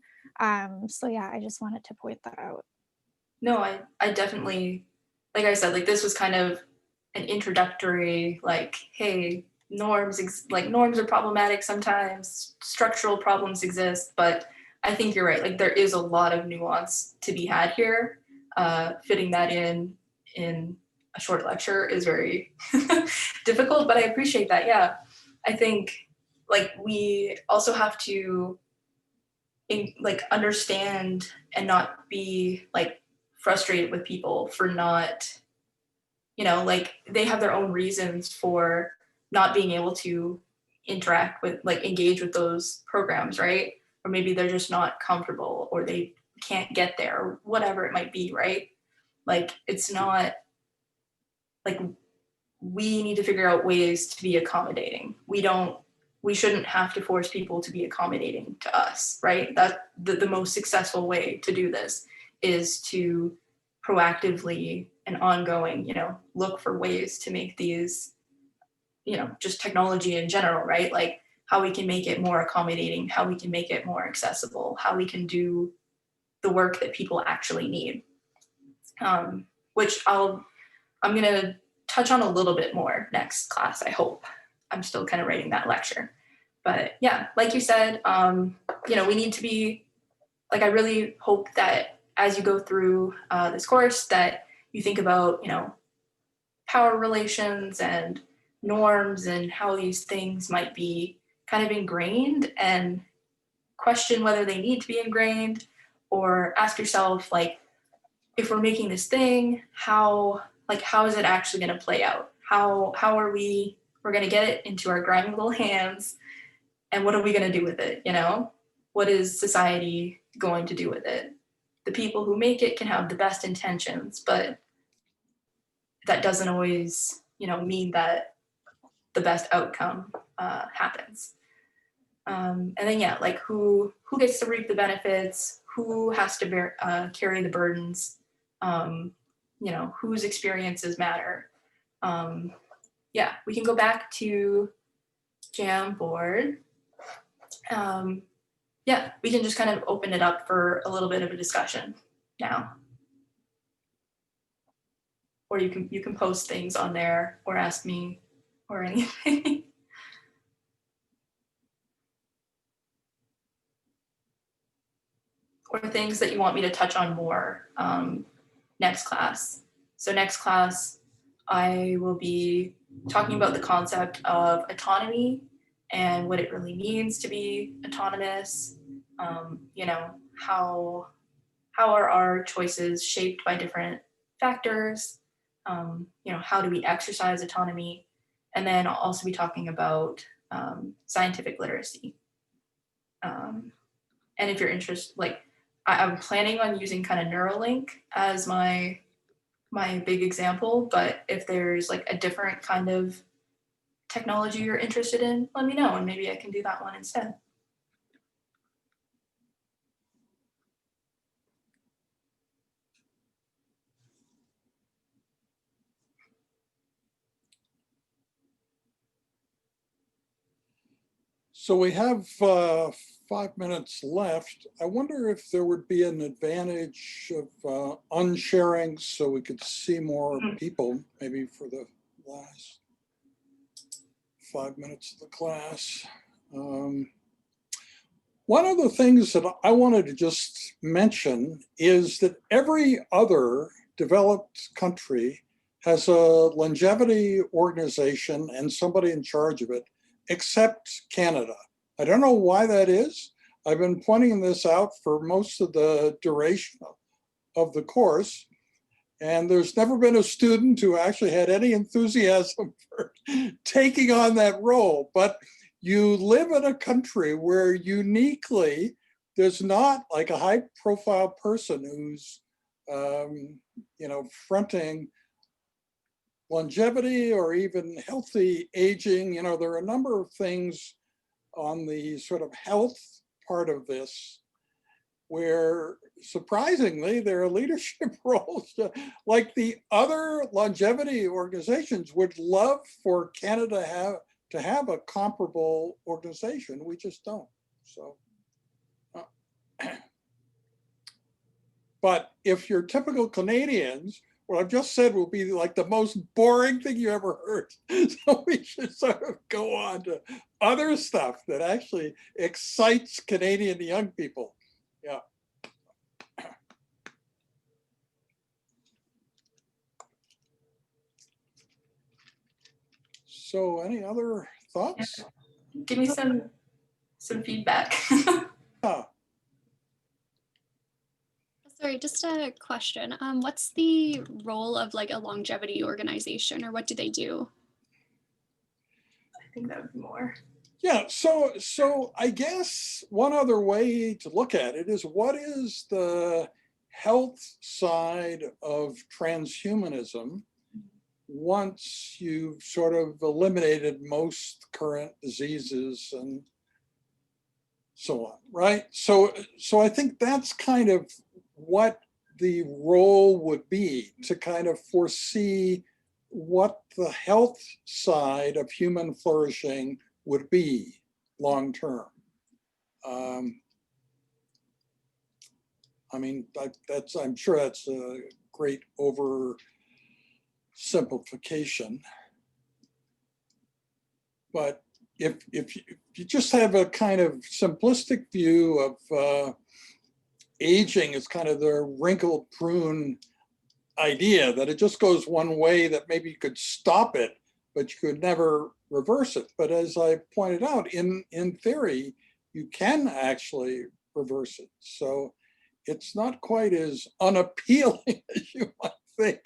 So yeah, I just wanted to point that out. No, I definitely, like I said, like this was kind of an introductory, like, hey, norms are problematic sometimes, structural problems exist, but I think you're right. Like there is a lot of nuance to be had here. Fitting that in a short lecture is very difficult, but I appreciate that. Yeah, I think like we also have to like understand and not be like frustrated with people for not, you know, like they have their own reasons for not being able to interact with, like engage with those programs, right? Or maybe they're just not comfortable or they can't get there or whatever it might be, right? Like it's not like we need to figure out ways to be accommodating. We shouldn't have to force people to be accommodating to us, right? That the most successful way to do this is to proactively and ongoing, you know, look for ways to make these, you know, just technology in general, right? Like how we can make it more accommodating, how we can make it more accessible, how we can do the work that people actually need. Which I'm gonna touch on a little bit more next class, I hope. I'm still kind of writing that lecture. But yeah, like you said, you know, we need to be, like, I really hope that as you go through this course that you think about, you know, power relations and norms and how these things might be kind of ingrained, and question whether they need to be ingrained, or ask yourself, like, if we're making this thing, how is it actually going to play out? How are we're going to get it into our grimy little hands, and what are we going to do with it? You know, what is society going to do with it? The people who make it can have the best intentions, but that doesn't always, you know, mean that the best outcome happens. And then yeah, like who gets to reap the benefits? Who has to carry the burdens? You know, whose experiences matter? Yeah, we can go back to Jamboard. Yeah, we can just kind of open it up for a little bit of a discussion now. Or you can post things on there or ask me or anything. Or things that you want me to touch on more next class. So next class, I will be talking about the concept of autonomy and what it really means to be autonomous. You know, how are our choices shaped by different factors? You know, how do we exercise autonomy? And then I'll also be talking about scientific literacy. And if you're interested, like, I'm planning on using kind of Neuralink as my big example, but if there's like a different kind of technology you're interested in, let me know and maybe I can do that one instead. So we have 5 minutes left. I wonder if there would be an advantage of unsharing so we could see more people, maybe for the last 5 minutes of the class. One of the things that I wanted to just mention is that every other developed country has a longevity organization and somebody in charge of it, except Canada. I don't know why that is. I've been pointing this out for most of the duration of the course. And there's never been a student who actually had any enthusiasm for taking on that role. But you live in a country where uniquely there's not like a high profile person who's, fronting longevity or even healthy aging. There are a number of things on the sort of health part of this where surprisingly there are leadership roles. Like the other longevity organizations would love for Canada to have a comparable organization. We just don't. So, but if you're typical Canadians, what I've just said will be like the most boring thing you ever heard. So we should sort of go on to other stuff that actually excites Canadian young people. Yeah. So any other thoughts? Yeah. Give me some feedback. Yeah. Sorry, just a question. What's the role of like a longevity organization, or what do they do? I think that would be more. Yeah, so I guess one other way to look at it is what is the health side of transhumanism once you've sort of eliminated most current diseases and so on, right? So I think that's kind of what the role would be, to kind of foresee what the health side of human flourishing would be long term. I mean, I'm sure that's a great oversimplification. But if you just have a kind of simplistic view of aging as kind of the wrinkled prune idea, that it just goes one way, that maybe you could stop it, but you could never reverse it. But as I pointed out, in theory, you can actually reverse it. So it's not quite as unappealing as you might think.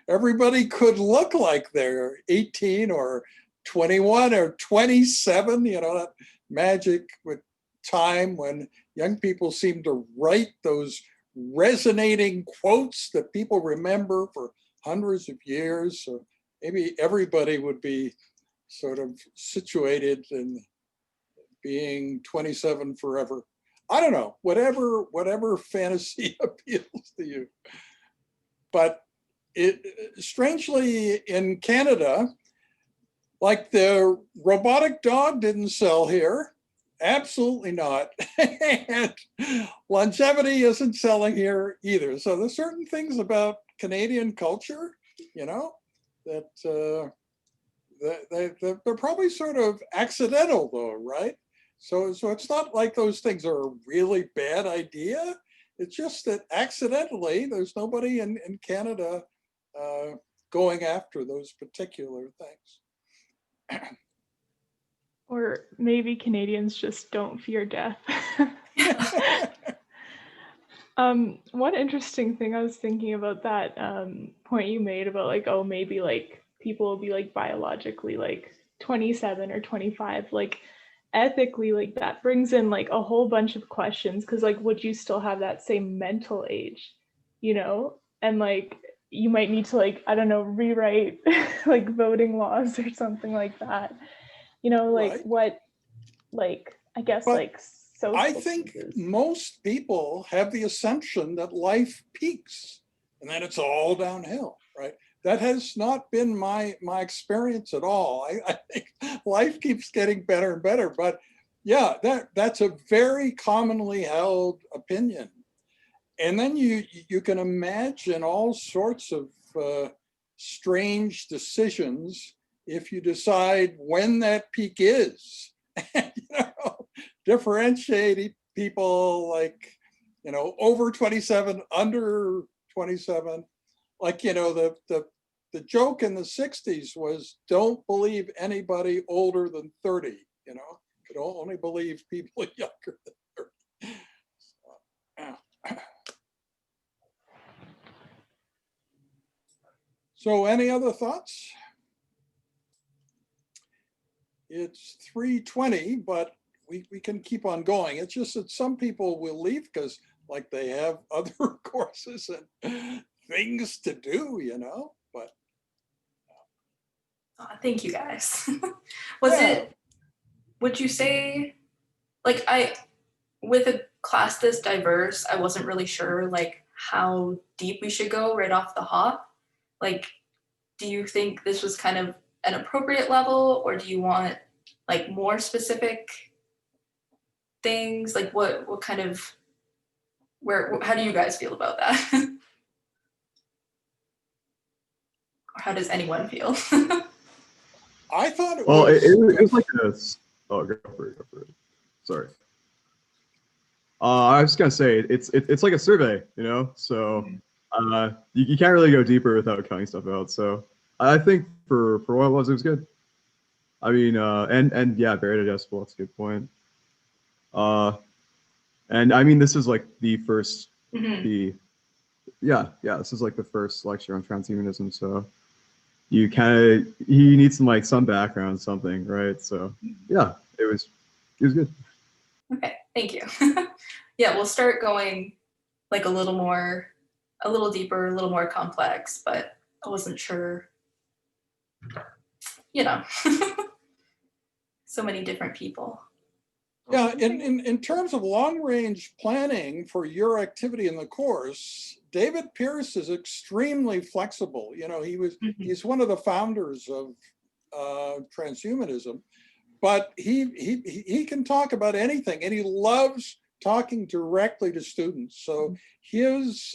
Everybody could look like they're 18 or 21 or 27, that magic with time when young people seem to write those resonating quotes that people remember for hundreds of years. So maybe everybody would be sort of situated in being 27 forever. I don't know, whatever fantasy appeals to you. But strangely in Canada, like the robotic dog didn't sell here. Absolutely not. And longevity isn't selling here either. So there's certain things about Canadian culture, that they're probably sort of accidental though, right? So it's not like those things are a really bad idea. It's just that accidentally there's nobody in Canada going after those particular things. Or maybe Canadians just don't fear death. One interesting thing I was thinking about that point you made about like, oh, maybe like people will be like biologically like 27 or 25, like ethically, like that brings in like a whole bunch of questions, because like, would you still have that same mental age, and like you might need to like, I don't know, rewrite like voting laws or something like that, like Right. what, like I guess, but like social I think changes. most people have the assumption that life peaks and then it's all downhill, right? That has not been my experience at all. I think life keeps getting better and better, but yeah, that's a very commonly held opinion. And then you can imagine all sorts of strange decisions if you decide when that peak is. Differentiating people like, over 27, under 27. Like, the joke in the 60s was, don't believe anybody older than 30, could only believe people younger than 30. So any other thoughts? It's 3:20, but we can keep on going. It's just that some people will leave because like they have other courses and things to do, you know, but. Thank you guys. Was Yeah. it, would you say, like with a class this diverse, I wasn't really sure like how deep we should go right off the hop. Like, do you think this was kind of an appropriate level, or do you want like more specific things? Like what kind of, how do you guys feel about that? Or how does anyone feel? I thought it Well, was. it was like a. Oh, go for it. Go for it. Sorry. I was just gonna say it's like a survey, you know. So you can't really go deeper without cutting stuff out. So I think for what it was good. I mean, and yeah, very digestible. That's a good point. And I mean, this is like the first this is like the first lecture on transhumanism. So you need some background, something, right? So yeah, it was good. Okay, thank you. Yeah, we'll start going like a little deeper, a little more complex, but I wasn't sure, you know, so many different people. Yeah, in terms of long-range planning for your activity in the course, David Pierce is extremely flexible. You know, he's one of the founders of transhumanism, but he can talk about anything, and he loves talking directly to students. So his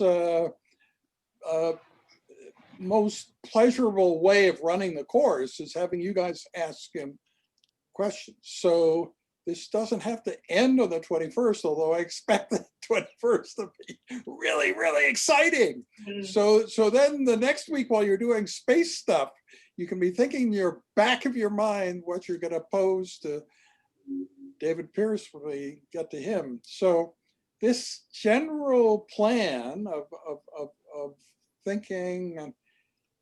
most pleasurable way of running the course is having you guys ask him questions. So this doesn't have to end on the 21st, although I expect the 21st to be really, really exciting. So then the next week, while you're doing space stuff, you can be thinking in your back of your mind what you're going to pose to David Pierce when we get to him. So this general plan of thinking and,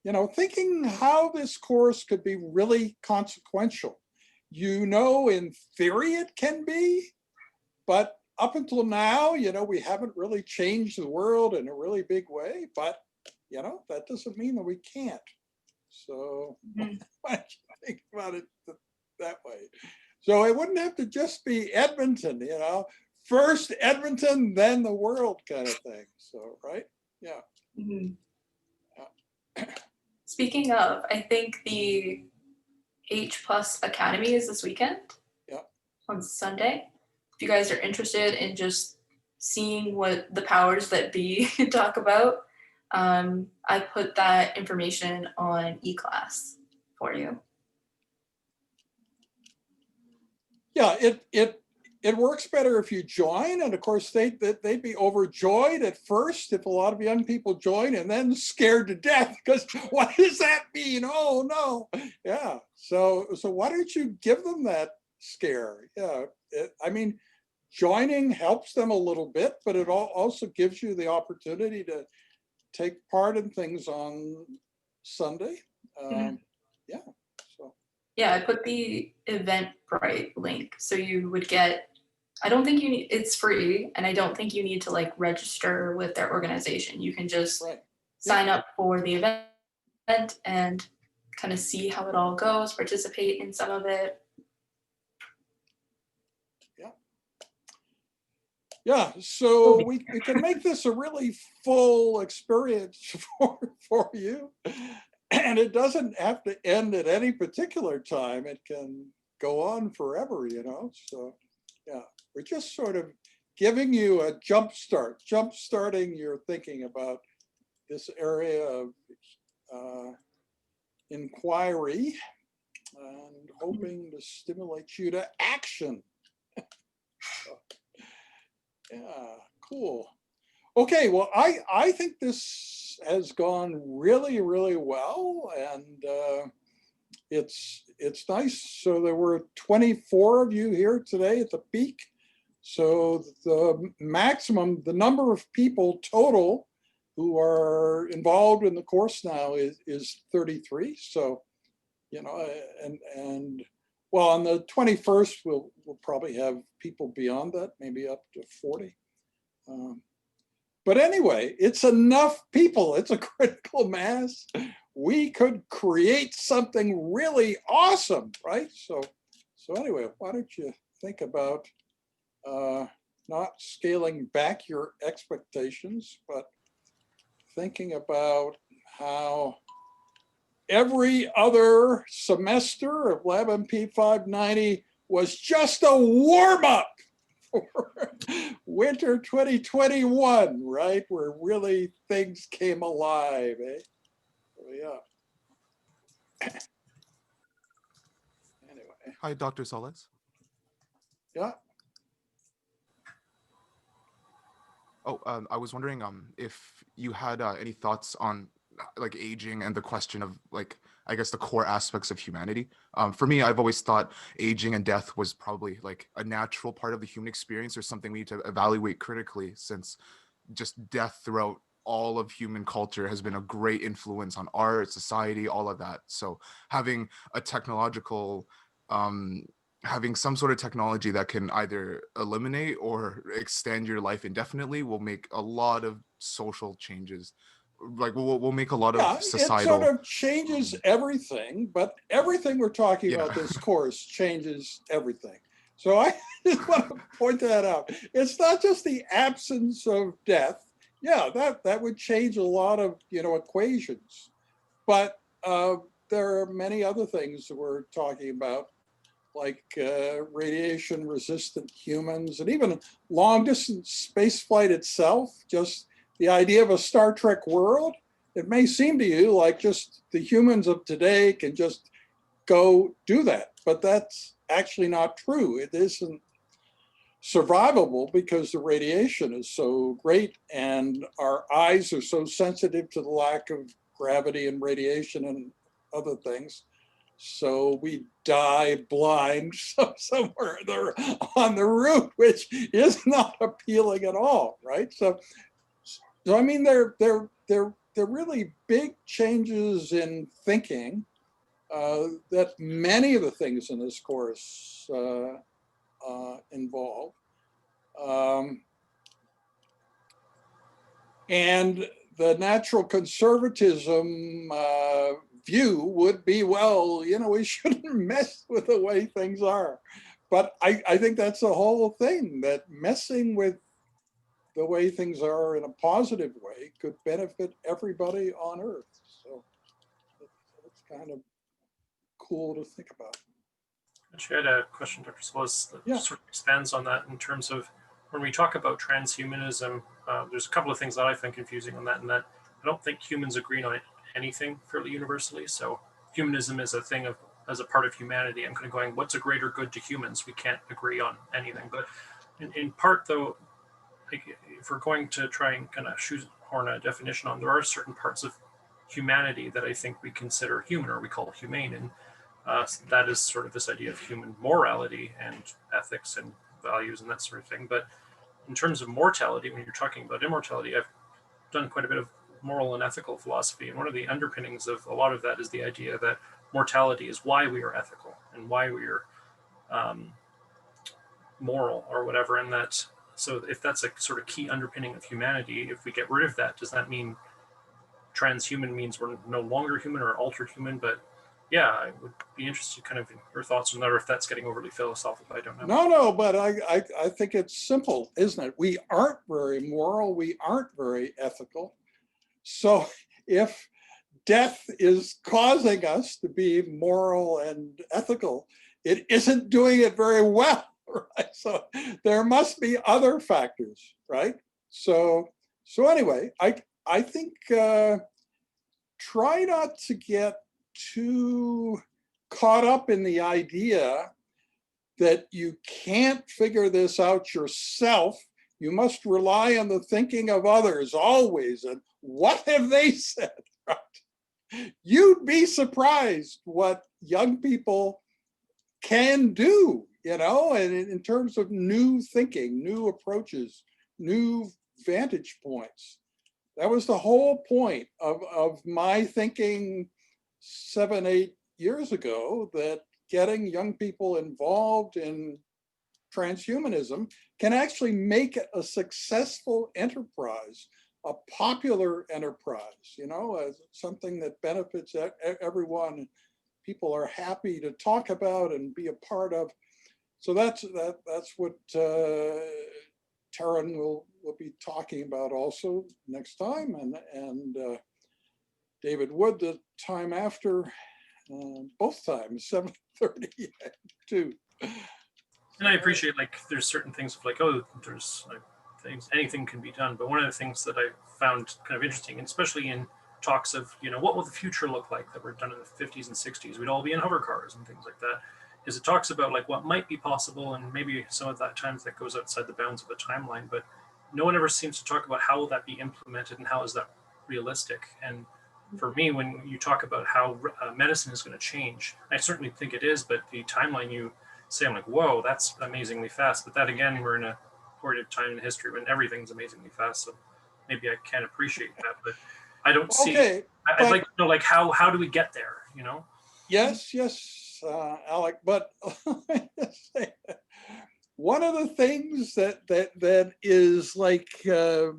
you know, thinking how this course could be really consequential. You know, in theory it can be, but up until now, you know, we haven't really changed the world in a really big way, but, you know, that doesn't mean that we can't. So why don't you think about it that way? So it wouldn't have to just be Edmonton, you know, first Edmonton, then the world kind of thing. So, right? Yeah. Speaking of, I think the H+ Academy is this weekend. Yeah. On Sunday. If you guys are interested in just seeing what the powers that be talk about, I put that information on eClass for you. Yeah, it works better if you join, and of course they'd be overjoyed at first if a lot of young people join, and then scared to death because what does that mean? Oh no, yeah. So why don't you give them that scare? Yeah, I mean, joining helps them a little bit, but it also gives you the opportunity to take part in things on Sunday. Yeah. So. Yeah, I put the Eventbrite link, so you would get. I don't think you need. It's free, and I don't think you need to like register with their organization. You can just sign up for the event and kind of see how it all goes, participate in some of it. Yeah, so we can make this a really full experience for you. And it doesn't have to end at any particular time. It can go on forever, you know? So yeah, we're just sort of giving you a jump-starting your thinking about this area of inquiry and hoping to stimulate you to action. So, yeah, cool. Okay, well, I think this has gone really, really well, and it's nice. So there were 24 of you here today at the peak. So the maximum, the number of people total who are involved in the course now is 33. So, you know, and well, on the 21st, we'll probably have people beyond that, maybe up to 40. But anyway, it's enough people. It's a critical mass. We could create something really awesome, right? So anyway, why don't you think about not scaling back your expectations, but thinking about how every other semester of LabMP 590 was just a warm-up for winter 2021, right? Where really things came alive, eh? So, yeah. Anyway. Hi, Dr. Solis. Yeah. Oh, I was wondering if you had any thoughts on like aging and the question of like, I guess the core aspects of humanity. For me, I've always thought aging and death was probably like a natural part of the human experience or something we need to evaluate critically, since just death throughout all of human culture has been a great influence on art, society, all of that. So having a technological having some sort of technology that can either eliminate or extend your life indefinitely will make a lot of social changes. Like we'll make a lot Yeah, of societal. it sort of changes everything, but everything we're talking about this course changes everything. So I just want to point that out. It's not just the absence of death. Yeah, that would change a lot of, you know, equations. But there are many other things that we're talking about, like radiation resistant humans, and even long distance space flight itself, just the idea of a Star Trek world. It may seem to you like just the humans of today can just go do that, but that's actually not true. It isn't survivable because the radiation is so great and our eyes are so sensitive to the lack of gravity and radiation and other things. So we die blind somewhere there on the route, which is not appealing at all, right? So I mean, they're really big changes in thinking that many of the things in this course involve. And the natural conservatism view would be, well, you know, we shouldn't mess with the way things are. But I think that's the whole thing, that messing with the way things are in a positive way could benefit everybody on Earth. So it's kind of cool to think about. Actually, I had a question, Dr. Solis, that sort of expands on that in terms of when we talk about transhumanism, there's a couple of things that I find confusing on that, and that I don't think humans agree on anything fairly universally. So humanism is a thing of, as a part of humanity. I'm kind of going, what's a greater good to humans? We can't agree on anything. But in part, though, like, if we're going to try and kind of shoehorn a definition on, there are certain parts of humanity that I think we consider human, or we call humane, and that is sort of this idea of human morality and ethics and values and that sort of thing. But in terms of mortality, when you're talking about immortality, I've done quite a bit of moral and ethical philosophy, and one of the underpinnings of a lot of that is the idea that mortality is why we are ethical and why we are moral or whatever. And that, so if that's a sort of key underpinning of humanity, if we get rid of that, does that mean transhuman means we're no longer human or altered human? But yeah, I would be interested kind of in your thoughts on that, or if that's getting overly philosophical, I don't know. No, but I think it's simple, isn't it? We aren't very moral, we aren't very ethical. So if death is causing us to be moral and ethical, it isn't doing it very well, right? So there must be other factors, right? So anyway, I think try not to get too caught up in the idea that you can't figure this out yourself. You must rely on the thinking of others always. And what have they said? Right? You'd be surprised what young people can do, you know, and in terms of new thinking, new approaches, new vantage points. That was the whole point of my thinking 7, 8 years ago, that getting young people involved in transhumanism can actually make it a successful enterprise, a popular enterprise, you know, as something that benefits everyone. People are happy to talk about and be a part of. So that's what Taryn will be talking about also next time, and David Wood the time after, both times, 7:30 too. And I appreciate, like, there's certain things of like, oh, there's like things, anything can be done. But one of the things that I found kind of interesting, and especially in talks of, you know, what will the future look like that were done in the 50s and 60s, we'd all be in hover cars and things like that, is it talks about like what might be possible, and maybe some of that times that goes outside the bounds of the timeline, but no one ever seems to talk about how will that be implemented and how is that realistic. And for me, when you talk about how medicine is going to change, I certainly think it is, but the timeline you say, I'm like, whoa, that's amazingly fast. But that again, we're in a period of time in history when everything's amazingly fast. So maybe I can't appreciate that, but I don't see. Okay, I'd like to know, like, how do we get there? You know? Yes, Alec. But one of the things that is like a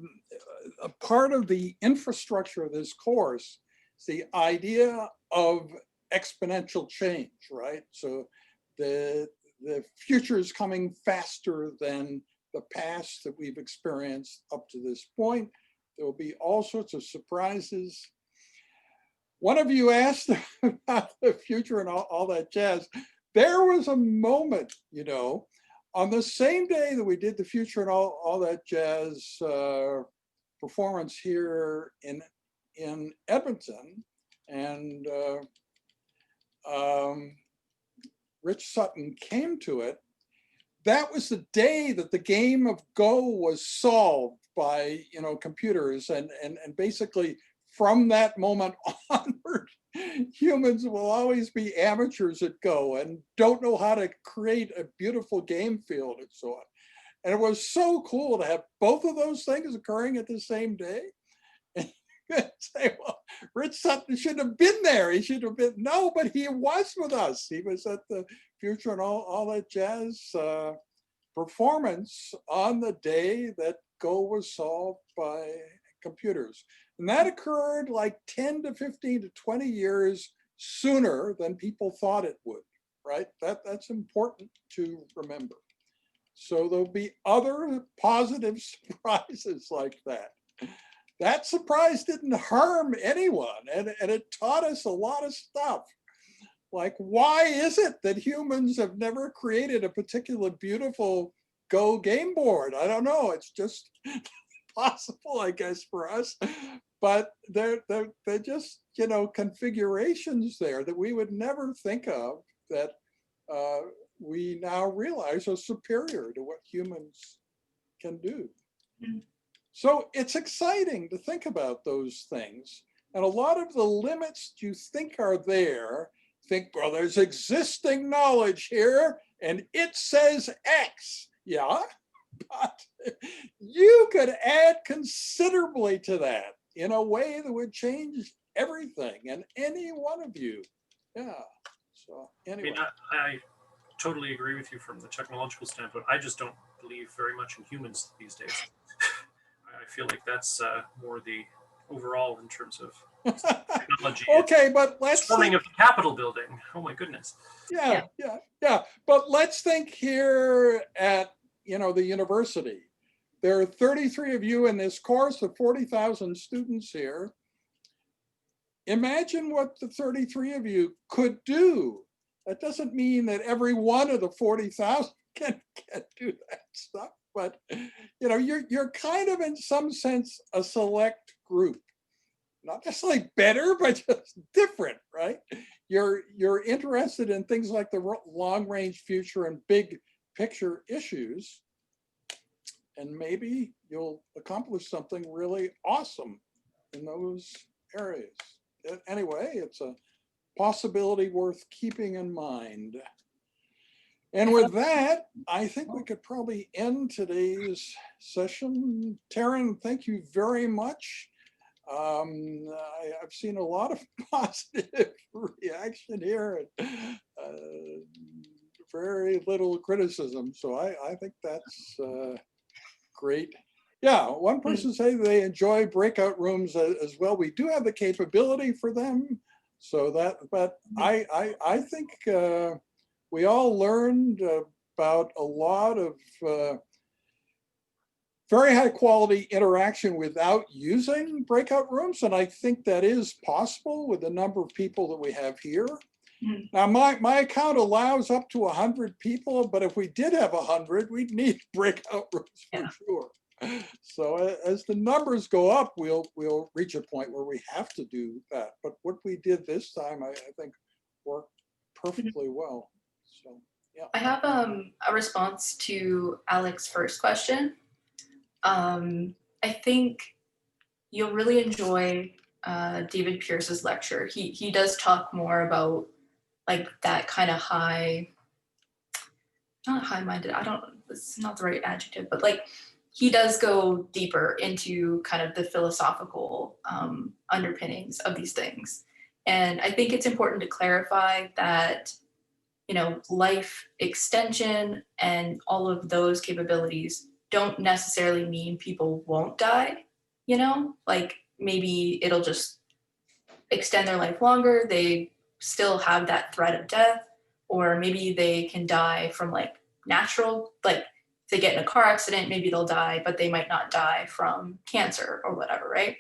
part of the infrastructure of this course is the idea of exponential change, right? So the future is coming faster than the past that we've experienced up to this point. There will be all sorts of surprises. One of you asked about the future and all that jazz. There was a moment, you know, on the same day that we did the future and all that jazz performance here in Edmonton, and Rich Sutton came to it. That was the day that the game of Go was solved by, you know, computers, and basically from that moment onward, humans will always be amateurs at Go and don't know how to create a beautiful game field and so on. And it was so cool to have both of those things occurring at the same day. Say, well, Rich Sutton should have been there. He should have been, no, but he was with us. He was at the future and all that jazz performance on the day that Go was solved by computers. And that occurred like 10 to 15 to 20 years sooner than people thought it would, right? That's important to remember. So there'll be other positive surprises like that. That surprise didn't harm anyone, and it taught us a lot of stuff. Like, why is it that humans have never created a particular beautiful Go game board? I don't know. It's just possible, I guess, for us. But they're just, you know, configurations there that we would never think of, that we now realize are superior to what humans can do. Mm-hmm. So it's exciting to think about those things. And a lot of the limits you think are there, think, well, there's existing knowledge here and it says X. Yeah, but you could add considerably to that in a way that would change everything and any one of you. Yeah, so anyway. I mean, I totally agree with you from the technological standpoint. I just don't believe very much in humans these days. I feel like that's more the overall in terms of technology. Okay, but let's storming of the Capitol building. Oh my goodness. Yeah. But let's think here at, you know, the university. There are 33 of you in this course of 40,000 students here. Imagine what the 33 of you could do. That doesn't mean that every one of the 40,000 can do that stuff. But, you know, you're kind of in some sense a select group, not necessarily better, but just different, right? You're interested in things like the long range future and big picture issues, and maybe you'll accomplish something really awesome in those areas. Anyway, it's a possibility worth keeping in mind. And with that, I think we could probably end today's session. Taryn, thank you very much. I've seen a lot of positive reaction here and very little criticism. So I think that's great. Yeah, one person say they enjoy breakout rooms as well. We do have the capability for them. So that, but I think we all learned about a lot of very high quality interaction without using breakout rooms. And I think that is possible with the number of people that we have here. Now, my account allows up to 100 people, but if we did have 100, we'd need breakout rooms for sure. So as the numbers go up, we'll reach a point where we have to do that. But what we did this time, I think, worked perfectly well. So yeah. I have a response to Alex's first question. I think you'll really enjoy David Pierce's lecture. He does talk more about like that kind of not high-minded, it's not the right adjective, but like he does go deeper into kind of the philosophical underpinnings of these things. And I think it's important to clarify that, you know, life extension and all of those capabilities don't necessarily mean people won't die, you know, like maybe it'll just extend their life longer. They still have that threat of death, or maybe they can die from like natural, like if they get in a car accident, maybe they'll die, but they might not die from cancer or whatever, right?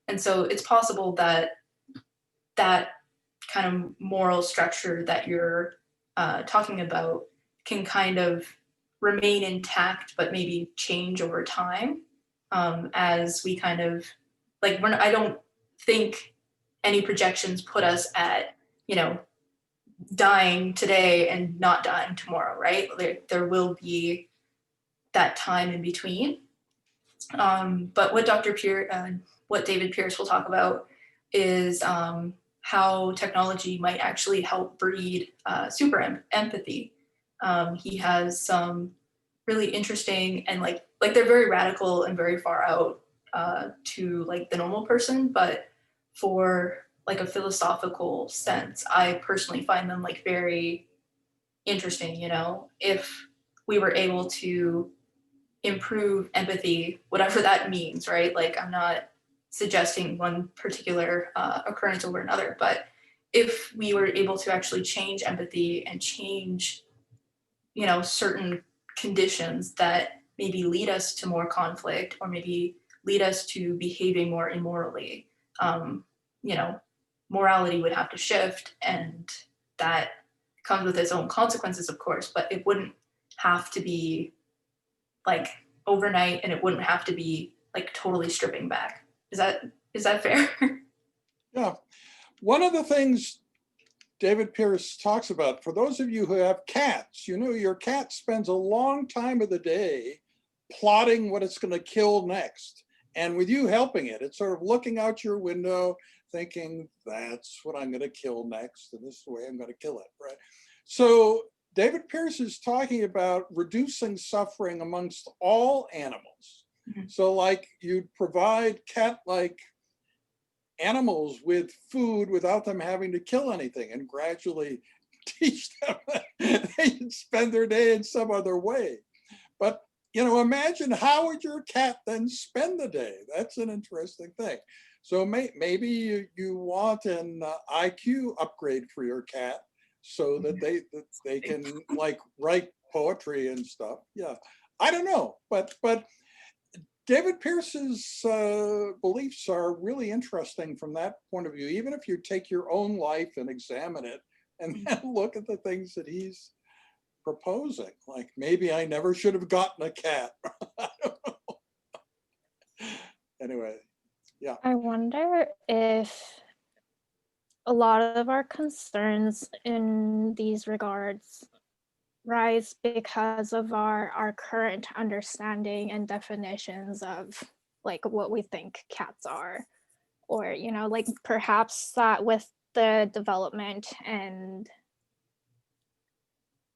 And so it's possible that that kind of moral structure that you're talking about can kind of remain intact, but maybe change over time as we kind of, like, I don't think any projections put us at, you know, dying today and not dying tomorrow, right? There will be that time in between. But what what David Pierce will talk about is how technology might actually help breed super empathy. He has some really interesting and like they're very radical and very far out to like the normal person, but for like a philosophical sense, I personally find them like very interesting. You know, if we were able to improve empathy, whatever that means, right? Like I'm not suggesting one particular occurrence over another, but if we were able to actually change empathy and change, you know, certain conditions that maybe lead us to more conflict or maybe lead us to behaving more immorally, you know, morality would have to shift, and that comes with its own consequences, of course, but it wouldn't have to be like overnight, and it wouldn't have to be like totally stripping back. Is that fair? Yeah. One of the things David Pierce talks about, for those of you who have cats, you know, your cat spends a long time of the day plotting what it's going to kill next. And with you helping it, it's sort of looking out your window, thinking, that's what I'm going to kill next, and this is the way I'm going to kill it, right? So David Pierce is talking about reducing suffering amongst all animals. So like you'd provide cat-like animals with food without them having to kill anything, and gradually teach them that they can spend their day in some other way. But, you know, imagine how would your cat then spend the day? That's an interesting thing. So maybe you want an IQ upgrade for your cat so that they can like write poetry and stuff. Yeah, I don't know, but David Pierce's beliefs are really interesting from that point of view, even if you take your own life and examine it and then look at the things that he's proposing. Like maybe I never should have gotten a cat. I don't know. Anyway, yeah. I wonder if a lot of our concerns in these regards rise because of our current understanding and definitions of like what we think cats are, or, you know, like perhaps that with the development and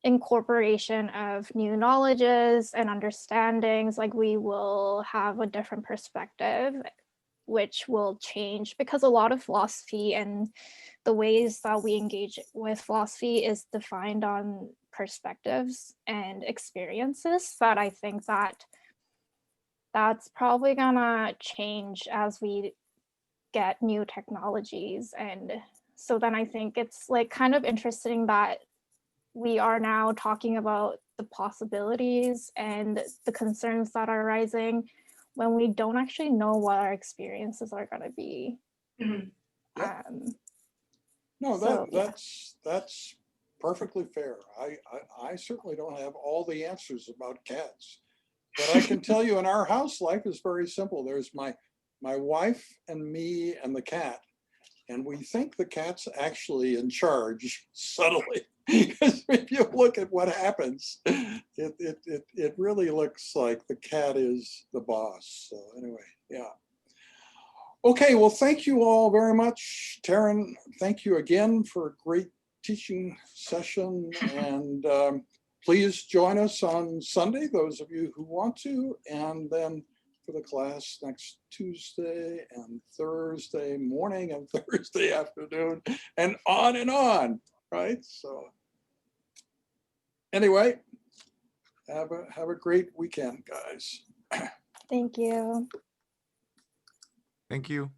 incorporation of new knowledges and understandings, like we will have a different perspective which will change, because a lot of philosophy and the ways that we engage with philosophy is defined on perspectives and experiences, that I think that that's probably gonna change as we get new technologies. And so then I think it's like kind of interesting that we are now talking about the possibilities and the concerns that are rising when we don't actually know what our experiences are going to be. Mhm. Yep. So, No, yeah. that's perfectly fair. I certainly don't have all the answers about cats, but I can tell you in our house, life is very simple. There's my wife and me and the cat, and we think the cat's actually in charge subtly. Because if you look at what happens, it really looks like the cat is the boss. So anyway, yeah. Okay, well, thank you all very much. Taryn, thank you again for a great teaching session. And please join us on Sunday, those of you who want to, and then for the class next Tuesday and Thursday morning and Thursday afternoon, and on, right? So anyway, have a great weekend, guys. Thank you. Thank you.